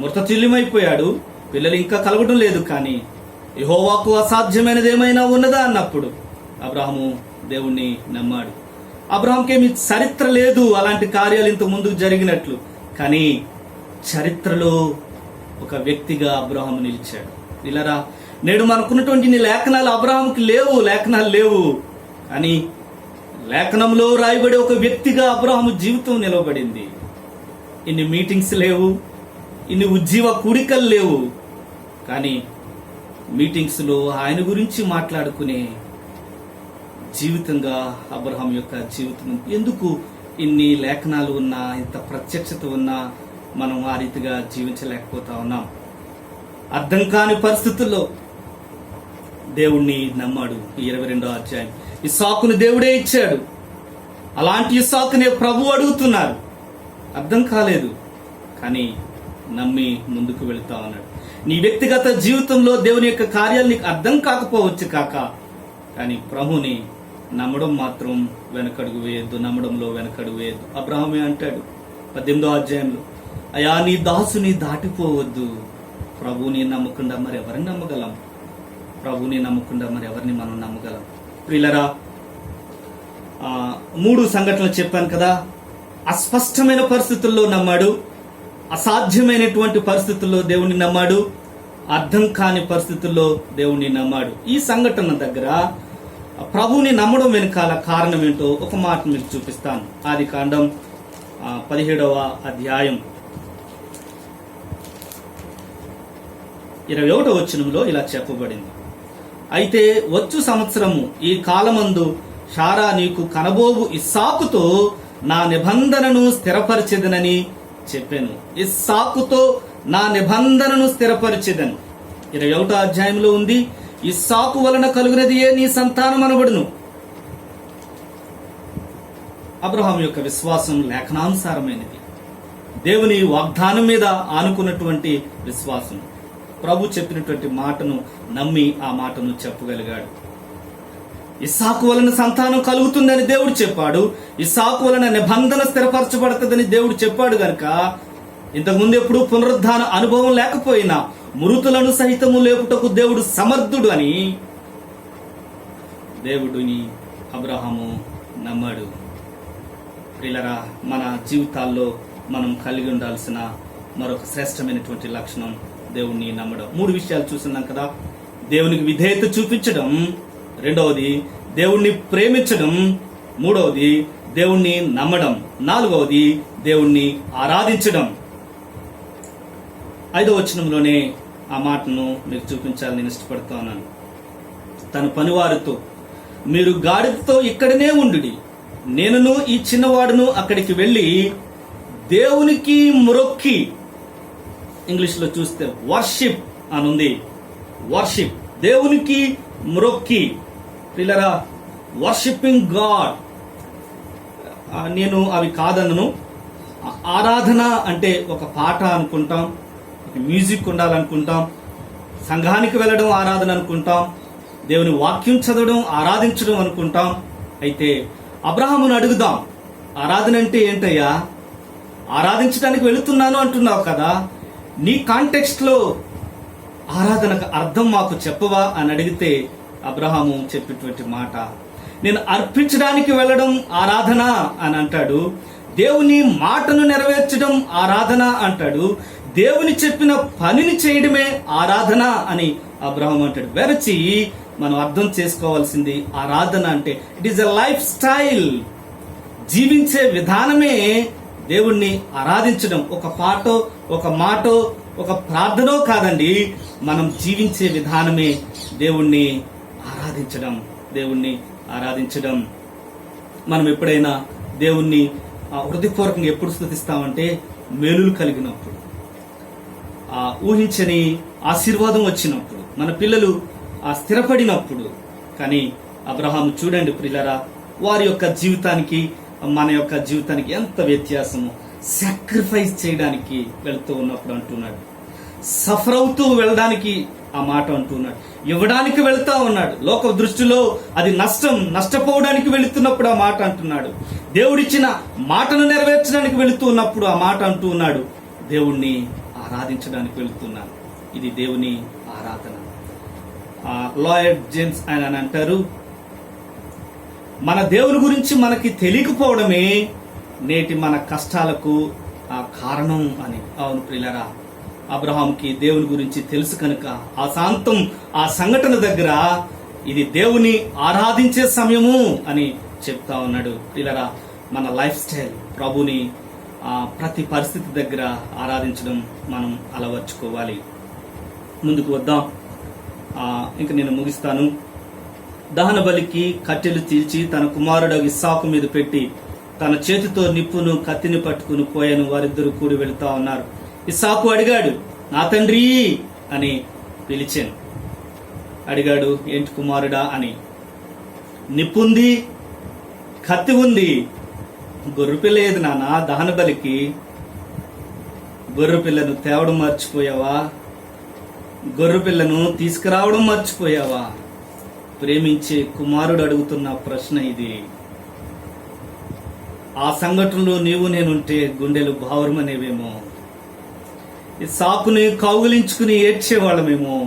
మృతతుల్యమైపోయాడు, పిల్లలు ఇంకా కలగడం లేదు, కానీ యెహోవాకు అసాధ్యమైనది ఏమైనా ఉన్నదా అన్నప్పుడు అబ్రహాము దేవుణ్ణి నమ్మాడు. అబ్రహాంకేమి చరిత్ర లేదు అలాంటి కార్యాలు ఇంత ముందుకు జరిగినట్లు, కానీ చరిత్రలో ఒక వ్యక్తిగా అబ్రహాము నిలిచాడు. ఇలారా నేడు మనకున్నటువంటి లేఖనాలు అబ్రహాంకి లేవు, లేఖనాలు లేవు, కానీ లేఖనంలో రాయబడే ఒక వ్యక్తిగా అబ్రహాము జీవితం నిలవబడింది. ఇన్ని మీటింగ్స్ లేవు, ఇన్ని ఉజ్జీవ కూడికలు లేవు, కానీ మీటింగ్స్ లో ఆయన గురించి మాట్లాడుకునే జీవితంగా అబ్రహాం యొక్క జీవితం. ఎందుకు ఇన్ని లేఖనాలు ఉన్నా, ఇంత ప్రత్యక్షత ఉన్నా మనం ఆ రీతిగా జీవించలేకపోతా ఉన్నాం? అర్థం కాని పరిస్థితుల్లో దేవుణ్ణి నమ్మాడు. 22వ అధ్యాయం, ఇస్సాకును దేవుడే ఇచ్చాడు. అలాంటి ఇస్సాకునే ప్రభు అడుగుతున్నారు. అర్థం కాలేదు, కానీ నమ్మి ముందుకు వెళుతా ఉన్నాడు. నీ వ్యక్తిగత జీవితంలో దేవుని యొక్క కార్యాలు నీకు అర్థం కాకపోవచ్చు కాక, కానీ ప్రభుని నమ్మడం మాత్రం వెనకడుగు వేయద్దు, నమ్మడంలో వెనకడుగు వేయద్దు. అబ్రహామే అంటాడు 18వ అధ్యాయంలో, అయా నీ దాసుని దాటిపోవద్దు. ప్రభుని నమ్మకుండా మరి ఎవరిని నమ్మగలం? ప్రభుని నమ్మకుండా మరి ఎవరిని మనం నమ్మగలం? ప్రియులరా, 3 సంఘటనలు చెప్పాను కదా. అస్పష్టమైన పరిస్థితుల్లో నమ్మాడు, అసాధ్యమైనటువంటి పరిస్థితుల్లో దేవుణ్ణి నమ్మాడు, అర్థం కాని పరిస్థితుల్లో దేవుణ్ణి నమ్మాడు. ఈ సంఘటన దగ్గర ప్రభువుని నమ్మడం వెనకాల కారణం ఏంటో ఒక మాట మీకు చూపిస్తాను. ఆదికాండం 17వ అధ్యాయం 21వ వచనంలో ఇలా చెప్పబడింది, అయితే వచ్చు సంవత్సరము ఈ కాలమందు శారా నీకు కనబోవు ఇస్సాకుతో నా నిబంధనను స్థిరపరిచెదనని చెప్పాను. ఇస్సాకుతో నా నిబంధనను స్థిరపరిచెదను. 21వ అధ్యాయంలో ఉంది, ఇస్సాకు వలన కలుగునదియే నీ సంతానం అనబడును. అబ్రహాం యొక్క విశ్వాసం లేఖనానుసారమైనది, దేవుని వాగ్దానం మీద ఆనుకున్నటువంటి విశ్వాసం. ప్రభు చెప్పినటువంటి మాటను నమ్మి ఆ మాటను చెప్పగలిగాడు. ఇస్సాకు వలన సంతానం కలుగుతుందని దేవుడు చెప్పాడు, ఇస్సాకు వలన నిబంధన స్థిరపరచబడుతుందని దేవుడు చెప్పాడు గనుక ఇంతకుముందు ఎప్పుడు పునరుద్ధాన అనుభవం లేకపోయినా మృతులను సహితము లేపుటకు దేవుడు సమర్థుడు అని దేవుడిని అబ్రహాము నమ్మాడు. ప్రియులరా, మన జీవితాల్లో మనం కలిగి ఉండాల్సిన మరొక శ్రేష్టమైనటువంటి లక్షణం దేవుణ్ణి నమ్మడం. 3 విషయాలు చూస్తున్నాం కదా. దేవునికి విధేయత చూపించడం, రెండవది దేవుణ్ణి ప్రేమించడం, మూడవది దేవుణ్ణి నమ్మడం, నాలుగవది దేవుణ్ణి ఆరాధించడం. 5వ వచనంలోనే ఆ మాటను మీకు చూపించాలని నేను ఇష్టపడుతున్నాను. తన పనివారితో, మీరు గాడిదతో ఇక్కడనే ఉండుడి, నేనును ఈ చిన్నవాడును అక్కడికి వెళ్ళి దేవునికి మొరొక్కి, ఇంగ్లీష్లో చూస్తే వర్షిప్ అని ఉంది, వర్షిప్, దేవునికి మొరొక్కి. పిల్లరా, వర్షిపింగ్ గాడ్, నేను అవి కాదనను. ఆరాధన అంటే ఒక పాట అనుకుంటాం, మ్యూజిక్ ఉండాలనుకుంటాం, సంఘానికి వెళ్ళడం ఆరాధన అనుకుంటాం, దేవుని వాక్యం చదవడం ఆరాధించడం అనుకుంటాం. అయితే అబ్రహామును అడుగుదాం, ఆరాధన అంటే ఏంటయ్యా? ఆరాధించడానికి వెళుతున్నాను అంటున్నావు కదా, నీ కాంటెక్స్ట్ లో ఆరాధనకు అర్థం మాకు చెప్పవా అని అడిగితే అబ్రహాము చెప్పేటువంటి మాట, నేను అర్పించడానికి వెళ్ళడం ఆరాధన అని అంటాడు, దేవుని మాటను నెరవేర్చడం ఆరాధన అంటాడు, దేవుని చెప్పిన పనిని చేయడమే ఆరాధన అని అబ్రహాం అంటాడు. వెరచి మనం అర్థం చేసుకోవాల్సింది, ఆరాధన అంటే it is a life style, జీవించే విధానమే దేవుణ్ణి ఆరాధించడం. ఒక పాటో, ఒక మాటో, ఒక ప్రార్థనో కాదండి, మనం జీవించే విధానమే దేవుణ్ణి ఆరాధించడం, దేవుణ్ణి ఆరాధించడం. మనం ఎప్పుడైనా దేవుణ్ణి హృదయపూర్వకంగా ఎప్పుడు స్తుతిస్తామంటే మేలులు కలిగినప్పుడు, ఊహించని ఆశీర్వాదం వచ్చినప్పుడు, మన పిల్లలు స్థిరపడినప్పుడు. కానీ అబ్రహాము చూడండి ప్రియులారా, వారి యొక్క జీవితానికి మన యొక్క జీవితానికి ఎంత వ్యత్యాసము. సాక్రిఫైస్ చేయడానికి వెళ్తూ ఉన్నప్పుడు అంటున్నాడు, సఫర్ అవుతూ వెళ్ళడానికి ఆ మాట అంటున్నాడు, ఇవ్వడానికి వెళ్తా ఉన్నాడు. లోక దృష్టిలో అది నష్టం, నష్టపోవడానికి వెళుతున్నప్పుడు ఆ మాట అంటున్నాడు. దేవుడిచ్చిన మాటను నెరవేర్చడానికి వెళుతూ ఉన్నప్పుడు ఆ మాట అంటూ ఉన్నాడు, దేవుణ్ణి ఆరాధించడానికి వెళుతున్నాను. ఇది దేవుని ఆరాధన. లాయడ్ జేమ్స్ ఆయన అంటారు, మన దేవుని గురించి మనకి తెలియకపోవడమే నేటి మన కష్టాలకు కారణం అని. అవును ప్రియులారా, అబ్రహాంకి దేవుని గురించి తెలుసు కనుక ఆ సంఘటన దగ్గర ఇది దేవుని ఆరాధించే సమయము అని చెప్తా ఉన్నాడు. ప్రియులారా, మన లైఫ్ స్టైల్ ప్రభుని ప్రతి పరిస్థితి దగ్గర ఆరాధించడం మనం అలవర్చుకోవాలి. ముందుకు వద్దాం. ఇంక నేను ముగిస్తాను. దహన బలికి కట్టెలు తీర్చి తన కుమారుడు ఇస్సాకు మీద పెట్టి తన చేతితో నిప్పును కత్తిని పట్టుకుని పోయాను. వారిద్దరు కూడి వెళుతా ఉన్నారు. ఇస్సాకు అడిగాడు, నా తండ్రి అని పిలిచాను. అడిగాడు, ఏంటి కుమారుడా అని. నిప్పుంది, కత్తి ఉంది, గొర్రెపిల్ల ఏది నాన్న? దహన బలికి గొర్రెపిల్లను తేవడం మర్చిపోయావా? గొర్రెపిల్లను తీసుకురావడం మర్చిపోయావా? ప్రేమించే కుమారుడు అడుగుతున్న ప్రశ్న ఇది. ఆ సంఘటనలో నీవు నేనుంటే గుండెలు బావురమనేవేమో, ఈ సాకుని కౌగిలించుకుని ఏడ్చేవాళ్ళమేమో.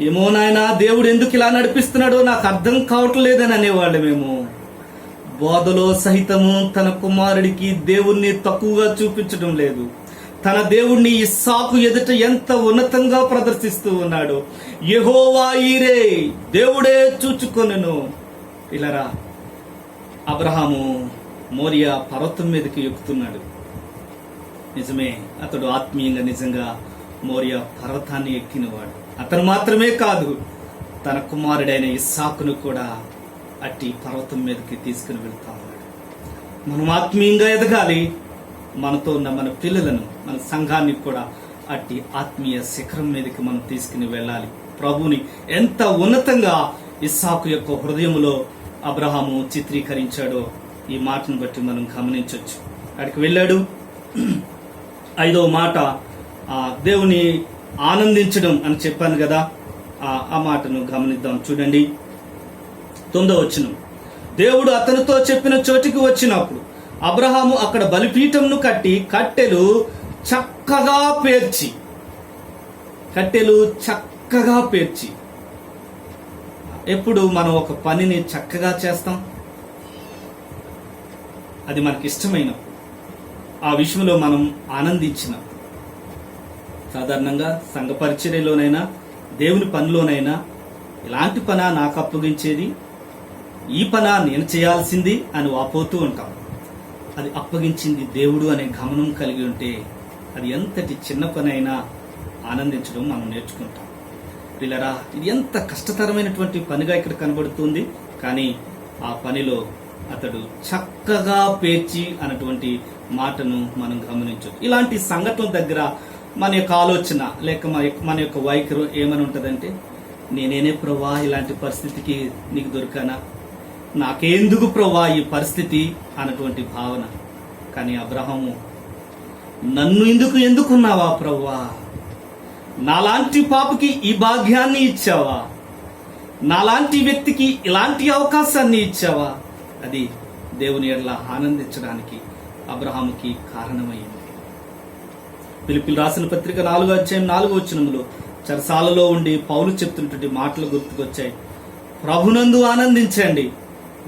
ఏమో నాయన, దేవుడు ఎందుకు ఇలా నడిపిస్తున్నాడో నాకు అర్థం కావట్లేదని అనేవాళ్ళమేమో. బోధలో సహితము తన కుమారుడికి దేవుణ్ణి తక్కువగా చూపించడం లేదు. తన దేవుణ్ణి ఇస్సాకు ఎదుట ఎంత ఉన్నతంగా ప్రదర్శిస్తూ ఉన్నాడు. యెహోవా ఈరే, దేవుడే చూచుకొనెను. ఇలారా, అబ్రహాము మోరియా పర్వతం మీదకి ఎక్కుతున్నాడు. నిజమే, అతడు ఆత్మీయంగా నిజంగా మోరియా పర్వతాన్ని ఎక్కినవాడు. అతను మాత్రమే కాదు, తన కుమారుడైన ఇస్సాకును కూడా అట్టి పర్వతం మీదకి తీసుకుని వెళ్తా ఉన్నాడు. మనం ఆత్మీయంగా ఎదగాలి. మనతో ఉన్న మన పిల్లలను, మన సంఘాన్ని కూడా అట్టి ఆత్మీయ శిఖరం మీదకి మనం తీసుకుని వెళ్ళాలి. ప్రభుని ఎంత ఉన్నతంగా ఇస్సాకు యొక్క హృదయంలో అబ్రహాము చిత్రీకరించాడో ఈ మాటను బట్టి మనం గమనించవచ్చు. అక్కడికి వెళ్ళాడు. 5వ మాట దేవుని ఆనందించడం అని చెప్పాను కదా, ఆ మాటను గమనిద్దాం. చూడండి 9వ వచనం. దేవుడు అతనితో చెప్పిన చోటికి వచ్చినప్పుడు అబ్రహాము అక్కడ బలిపీఠంను కట్టి కట్టెలు చక్కగా పేర్చి. ఎప్పుడు మనం ఒక పనిని చక్కగా చేస్తాం, అది మనకి ఇష్టమైనప్పుడు, ఆ విషయంలో మనం ఆనందించినప్పుడు. సాధారణంగా సంఘ పరిచర్యలోనైనా దేవుని పనిలోనైనా ఇలాంటి పనా నాకు అప్పగించేది, ఈ పనా నేను చేయాల్సింది అని వాపోతూ ఉంటాం. అది అప్పగించింది దేవుడు అనే గమనం కలిగి ఉంటే అది ఎంతటి చిన్న పని అయినా ఆనందించడం మనం నేర్చుకుంటాం. పిల్లరా, ఇది ఎంత కష్టతరమైనటువంటి పనిగా ఇక్కడ కనబడుతుంది, కానీ ఆ పనిలో అతడు చక్కగా పేర్చి అన్నటువంటి మాటను మనం గమనించవచ్చు. ఇలాంటి సంఘటన దగ్గర మన యొక్క ఆలోచన లేక మన యొక్క వైఖరి ఏమని ఉంటుందంటే, నేనేనే ప్రభా ఇలాంటి పరిస్థితికి నీకు దొరికానా, నాకెందుకు ప్రభా ఈ పరిస్థితి అన్నటువంటి భావన. కానీ అబ్రహాము, నన్ను ఎందుకున్నావా ప్రభా? నాలాంటి పాపకి ఈ భాగ్యాన్ని ఇచ్చావా? నాలాంటి వ్యక్తికి ఇలాంటి అవకాశాన్ని ఇచ్చావా? అది దేవుని ఎడల ఆనందించడానికి అబ్రహాముకి కారణమైంది. ఫిలిప్పీయులకు రాసిన పత్రిక 4వ అధ్యాయం 4వ వచనంలో చెరసాలలో ఉండి పౌలు చెప్తున్నటువంటి మాటలు గుర్తుకొచ్చాయి. ప్రభునందు ఆనందించండి.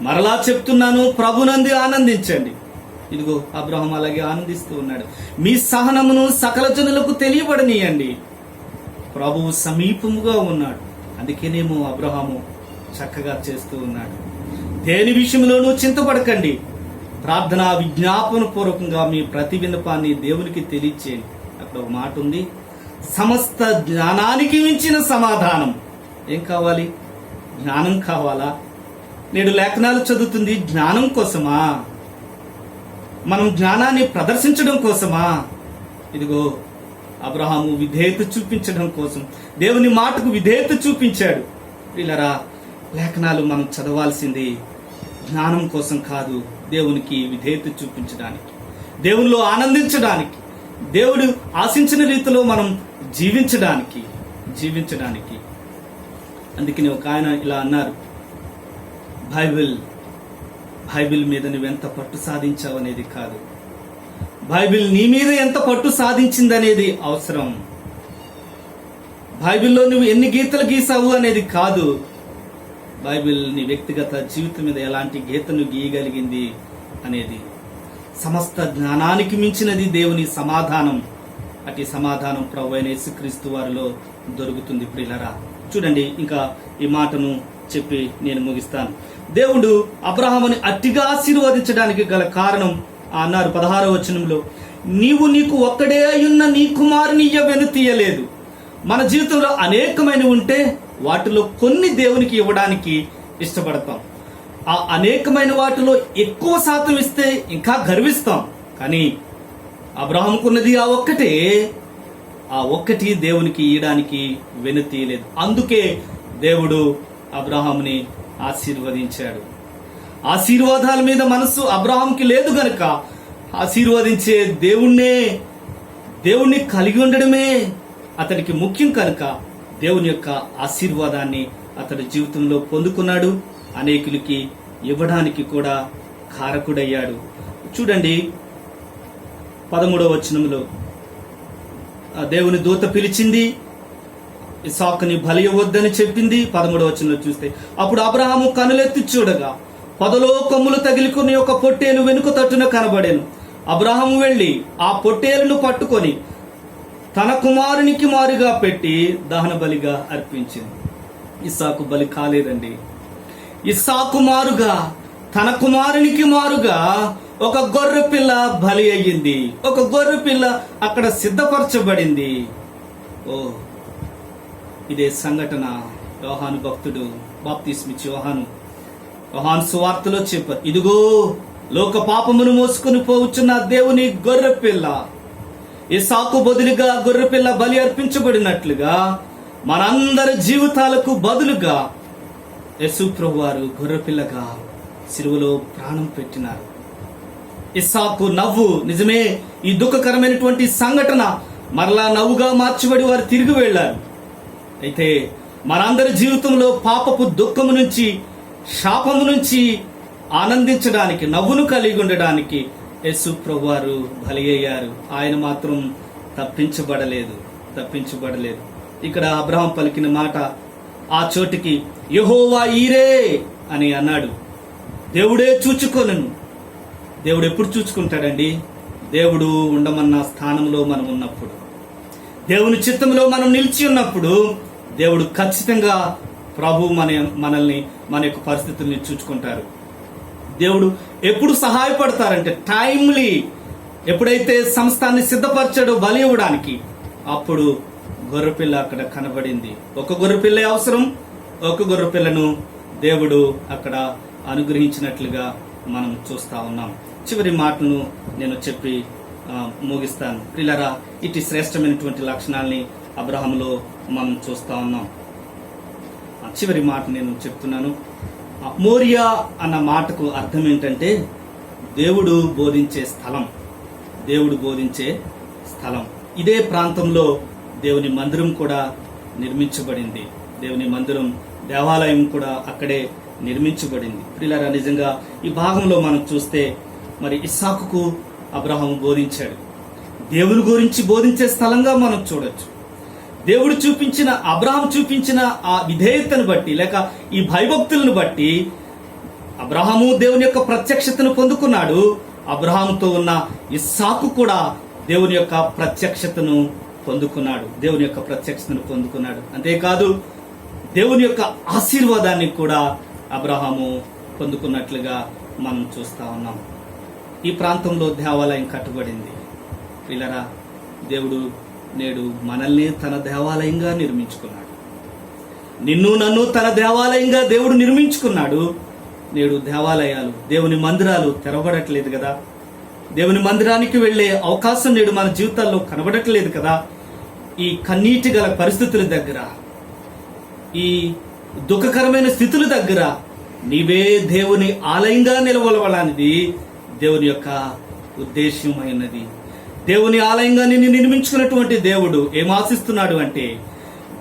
మరలా చెప్తున్నాను, ప్రభునందు ఆనందించండి. ఇదిగో అబ్రహాం అలాగే ఆనందిస్తూ ఉన్నాడు. మీ సహనమును సకల జనులకు తెలియబడనీయండి, ప్రభువు సమీపముగా ఉన్నాడు. అందుకేనేమో అబ్రహాము చక్కగా చేస్తూ ఉన్నాడు. దేని విషయంలోనూ చింతపడకండి, ప్రార్థన విజ్ఞాపన పూర్వకంగా మీ ప్రతి విన్నపాన్ని దేవునికి తెలియచేయండి. అక్కడ ఒక మాట ఉంది, సమస్త జ్ఞానానికి మించిన సమాధానం. ఏం కావాలి? జ్ఞానం కావాలా? నేడు లేఖనాలు చదువుతుంది జ్ఞానం కోసమా? మనం జ్ఞానాన్ని ప్రదర్శించడం కోసమా? ఇదిగో అబ్రహాము విధేయత చూపించడం కోసం, దేవుని మాటకు విధేయత చూపించాడు. వీళ్ళరా, లేఖనాలు మనం చదవాల్సింది జ్ఞానం కోసం కాదు, దేవునికి విధేయత చూపించడానికి, దేవునిలో ఆనందించడానికి, దేవుడు ఆశించిన రీతిలో మనం జీవించడానికి. అందుకని ఒక ఆయన ఇలా అన్నారు, బైబిల్ మీద నువ్వెంత పట్టు సాధించావు అనేది కాదు, బైబిల్ నీ మీద ఎంత పట్టు సాధించిందనేది అవసరం. బైబిల్లో నువ్వు ఎన్ని గీతలు గీసావు అనేది కాదు, బైబిల్ నీ వ్యక్తిగత జీవితం మీద ఎలాంటి గీతను గీయగలిగింది అనేది. సమస్త జ్ఞానానికి మించినది దేవుని సమాధానం. అటు సమాధానం ప్రభువైన యేసుక్రీస్తు వారిలో దొరుకుతుంది ప్రియులారా. చూడండి, ఇంకా ఈ మాటను చెప్పి నేను ముగిస్తాను. దేవుడు అబ్రహాముని అట్టిగా ఆశీర్వదించడానికి గల కారణం అన్నారు 16వ వచనంలో, నీకు ఒక్కడే అయ్యున్న నీ కుమారుని ఇయ్యవెను తీయలేదు. మన జీవితంలో అనేకమైన ఉంటే వాటిలో కొన్ని దేవునికి ఇవ్వడానికి ఇష్టపడతాం. ఆ అనేకమైన వాటిలో ఎక్కువ శాతం ఇస్తే ఇంకా గర్విస్తాం. కానీ అబ్రహాముకున్నది ఆ ఒక్కటే, ఆ ఒక్కటి దేవునికి ఇవ్వడానికి వెనుతీయలేదు. అందుకే దేవుడు అబ్రహాముని ఆశీర్వదించాడు. ఆశీర్వాదాల మీద మనసు అబ్రహాంకి లేదు గనుక ఆశీర్వదించే దేవుణ్ణి కలిగి ఉండడమే అతనికి ముఖ్యం కనుక దేవుని యొక్క ఆశీర్వాదాన్ని అతడి జీవితంలో పొందుకున్నాడు. అనేకులకి ఇవ్వడానికి కూడా కారకుడయ్యాడు. చూడండి 13వ వచనంలో దేవుని దూత పిలిచింది, ఇస్సాకుని బలి ఇవ్వొద్దని చెప్పింది. 13వ వచనంలో చూస్తే, అప్పుడు అబ్రహాము కనులెత్తి చూడగా పొదలో కొమ్ములు తగిలికుని ఒక పొట్టేలు వెనుక తట్టున కనబడెను. అబ్రహాము వెళ్లి ఆ పొట్టేలును పట్టుకొని తన కుమారునికి మారుగా పెట్టి దహన బలిగా అర్పించింది. ఇస్సాకు బలి కాలేదండి. ఇస్సాకు మారుగా తన కుమారునికి మారుగా ఒక గొర్రె పిల్ల బలి అయ్యింది. ఒక గొర్రె పిల్ల అక్కడ సిద్ధపరచబడింది. ఇదే సంఘటన యోహాను భక్తుడు బాప్తిస్మిచ్చి యోహాను సువార్తలో చెప్పారు. ఇదిగో లోక పాపమును మోసుకుని పోవచ్చున్న దేవుని గొర్రె పిల్ల. ఇస్సాకు బదులుగా గొర్రె పిల్ల బలి అర్పించబడినట్లుగా మనందరి జీవితాలకు బదులుగా యేసు ప్రభువు వారు గొర్రె పిల్లగా సిలువలో ప్రాణం పెట్టినారు. ఇస్సాకు నవ్వు నిజమే. ఈ దుఃఖకరమైనటువంటి సంఘటన మరలా నవ్వుగా మార్చబడి వారు తిరిగి వెళ్లారు. అయితే మనందరి జీవితంలో పాపపు దుఃఖము నుంచి, శాపము నుంచి ఆనందించడానికి, నవ్వును కలిగి ఉండడానికి యేసు ప్రభువు వారు బలి అయ్యారు. ఆయన మాత్రం తప్పించబడలేదు. ఇక్కడ అబ్రహాం పలికిన మాట ఆ చోటికి యెహోవా ఈరే అని అన్నాడు. దేవుడే చూచుకొనెను. దేవుడు ఎప్పుడు చూచుకుంటాడండి? దేవుడు ఉండమన్న స్థానంలో మనం ఉన్నప్పుడు, దేవుని చిత్తంలో మనం నిలిచి ఉన్నప్పుడు దేవుడు ఖచ్చితంగా ప్రభు మనల్ని మన యొక్క పరిస్థితుల్ని చూచుకుంటారు. దేవుడు ఎప్పుడు సహాయపడతారంటే టైమ్లీ, ఎప్పుడైతే సంస్థాన్ని సిద్ధపరచాడో బలి ఇవ్వడానికి, అప్పుడు గొర్రెపిల్ల అక్కడ కనబడింది. ఒక గొర్రెపిల్ల అవసరం, ఒక గొర్రెపిల్లను దేవుడు అక్కడ అనుగ్రహించినట్లుగా మనం చూస్తా ఉన్నాం. చివరి మాటను నేను చెప్పి ముగిస్తాను. ప్రియులారా, ఇటు శ్రేష్టమైనటువంటి లక్షణాలని అబ్రహాములో మనం చూస్తా ఉన్నాం. చివరి మాట నేను చెప్తున్నాను. మోరియా అన్న మాటకు అర్థం ఏంటంటే దేవుడు బోధించే స్థలం. ఇదే ప్రాంతంలో దేవుని మందిరం కూడా నిర్మించబడింది. దేవుని మందిరం, దేవాలయం కూడా అక్కడే నిర్మించబడింది. ప్రియులారా, నిజంగా ఈ భాగంలో మనం చూస్తే మరి ఇస్సాకుకు అబ్రహాము బోధించాడు. దేవుని గురించి బోధించే స్థలంగా మనం చూడొచ్చు. దేవుడు చూపించిన, అబ్రహాం చూపించిన ఆ విధేయతను బట్టి, లేక ఈ భయభక్తులను బట్టి అబ్రహాము దేవుని యొక్క ప్రత్యక్షతను పొందుకున్నాడు. అబ్రహాంతో ఉన్న ఇస్సాకు కూడా దేవుని యొక్క ప్రత్యక్షతను పొందుకున్నాడు. అంతేకాదు దేవుని యొక్క ఆశీర్వాదాన్ని కూడా అబ్రహాము పొందుకున్నట్లుగా మనం చూస్తా ఉన్నాం. ఈ ప్రాంతంలో దేవాలయం కట్టబడింది. పిల్లరా, దేవుడు నేడు మనల్ని తన దేవాలయంగా నిర్మించుకున్నాడు. నిన్ను నన్ను తన దేవాలయంగా దేవుడు నిర్మించుకున్నాడు. నేడు దేవాలయాలు, దేవుని మందిరాలు తెరవబడట్లేదు కదా. దేవుని మందిరానికి వెళ్లే అవకాశం నేడు మన జీవితాల్లో కనబడట్లేదు కదా. ఈ కన్నీటి గల పరిస్థితుల దగ్గర, ఈ దుఃఖకరమైన స్థితుల దగ్గర నీవే దేవుని ఆలయంగా నిలవలవడానికి దేవుని యొక్క ఉద్దేశమైనది. దేవుని ఆలయంగా నిన్ను నిర్మించుకున్నటువంటి దేవుడు ఏం ఆశిస్తున్నాడు అంటే,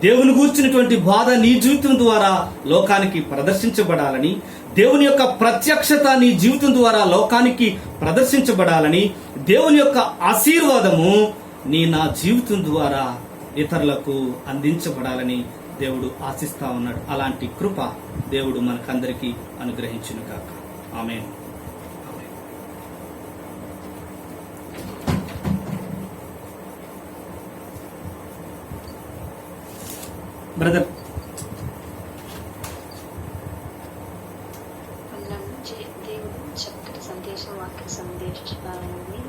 దేవుని గూర్చినటువంటి బాధ నీ జీవితం ద్వారా లోకానికి ప్రదర్శించబడాలని, దేవుని యొక్క ప్రత్యక్షత నీ జీవితం ద్వారా లోకానికి ప్రదర్శించబడాలని, దేవుని యొక్క ఆశీర్వాదము నా జీవితం ద్వారా ఇతరులకు అందించబడాలని దేవుడు ఆశిస్తా ఉన్నాడు. అలాంటి కృప దేవుడు మనకందరికీ అనుగ్రహించును గాక. ఆమేన్. బ్రదర్
దేవుడు చక్కటి వాక్య సందేశాలని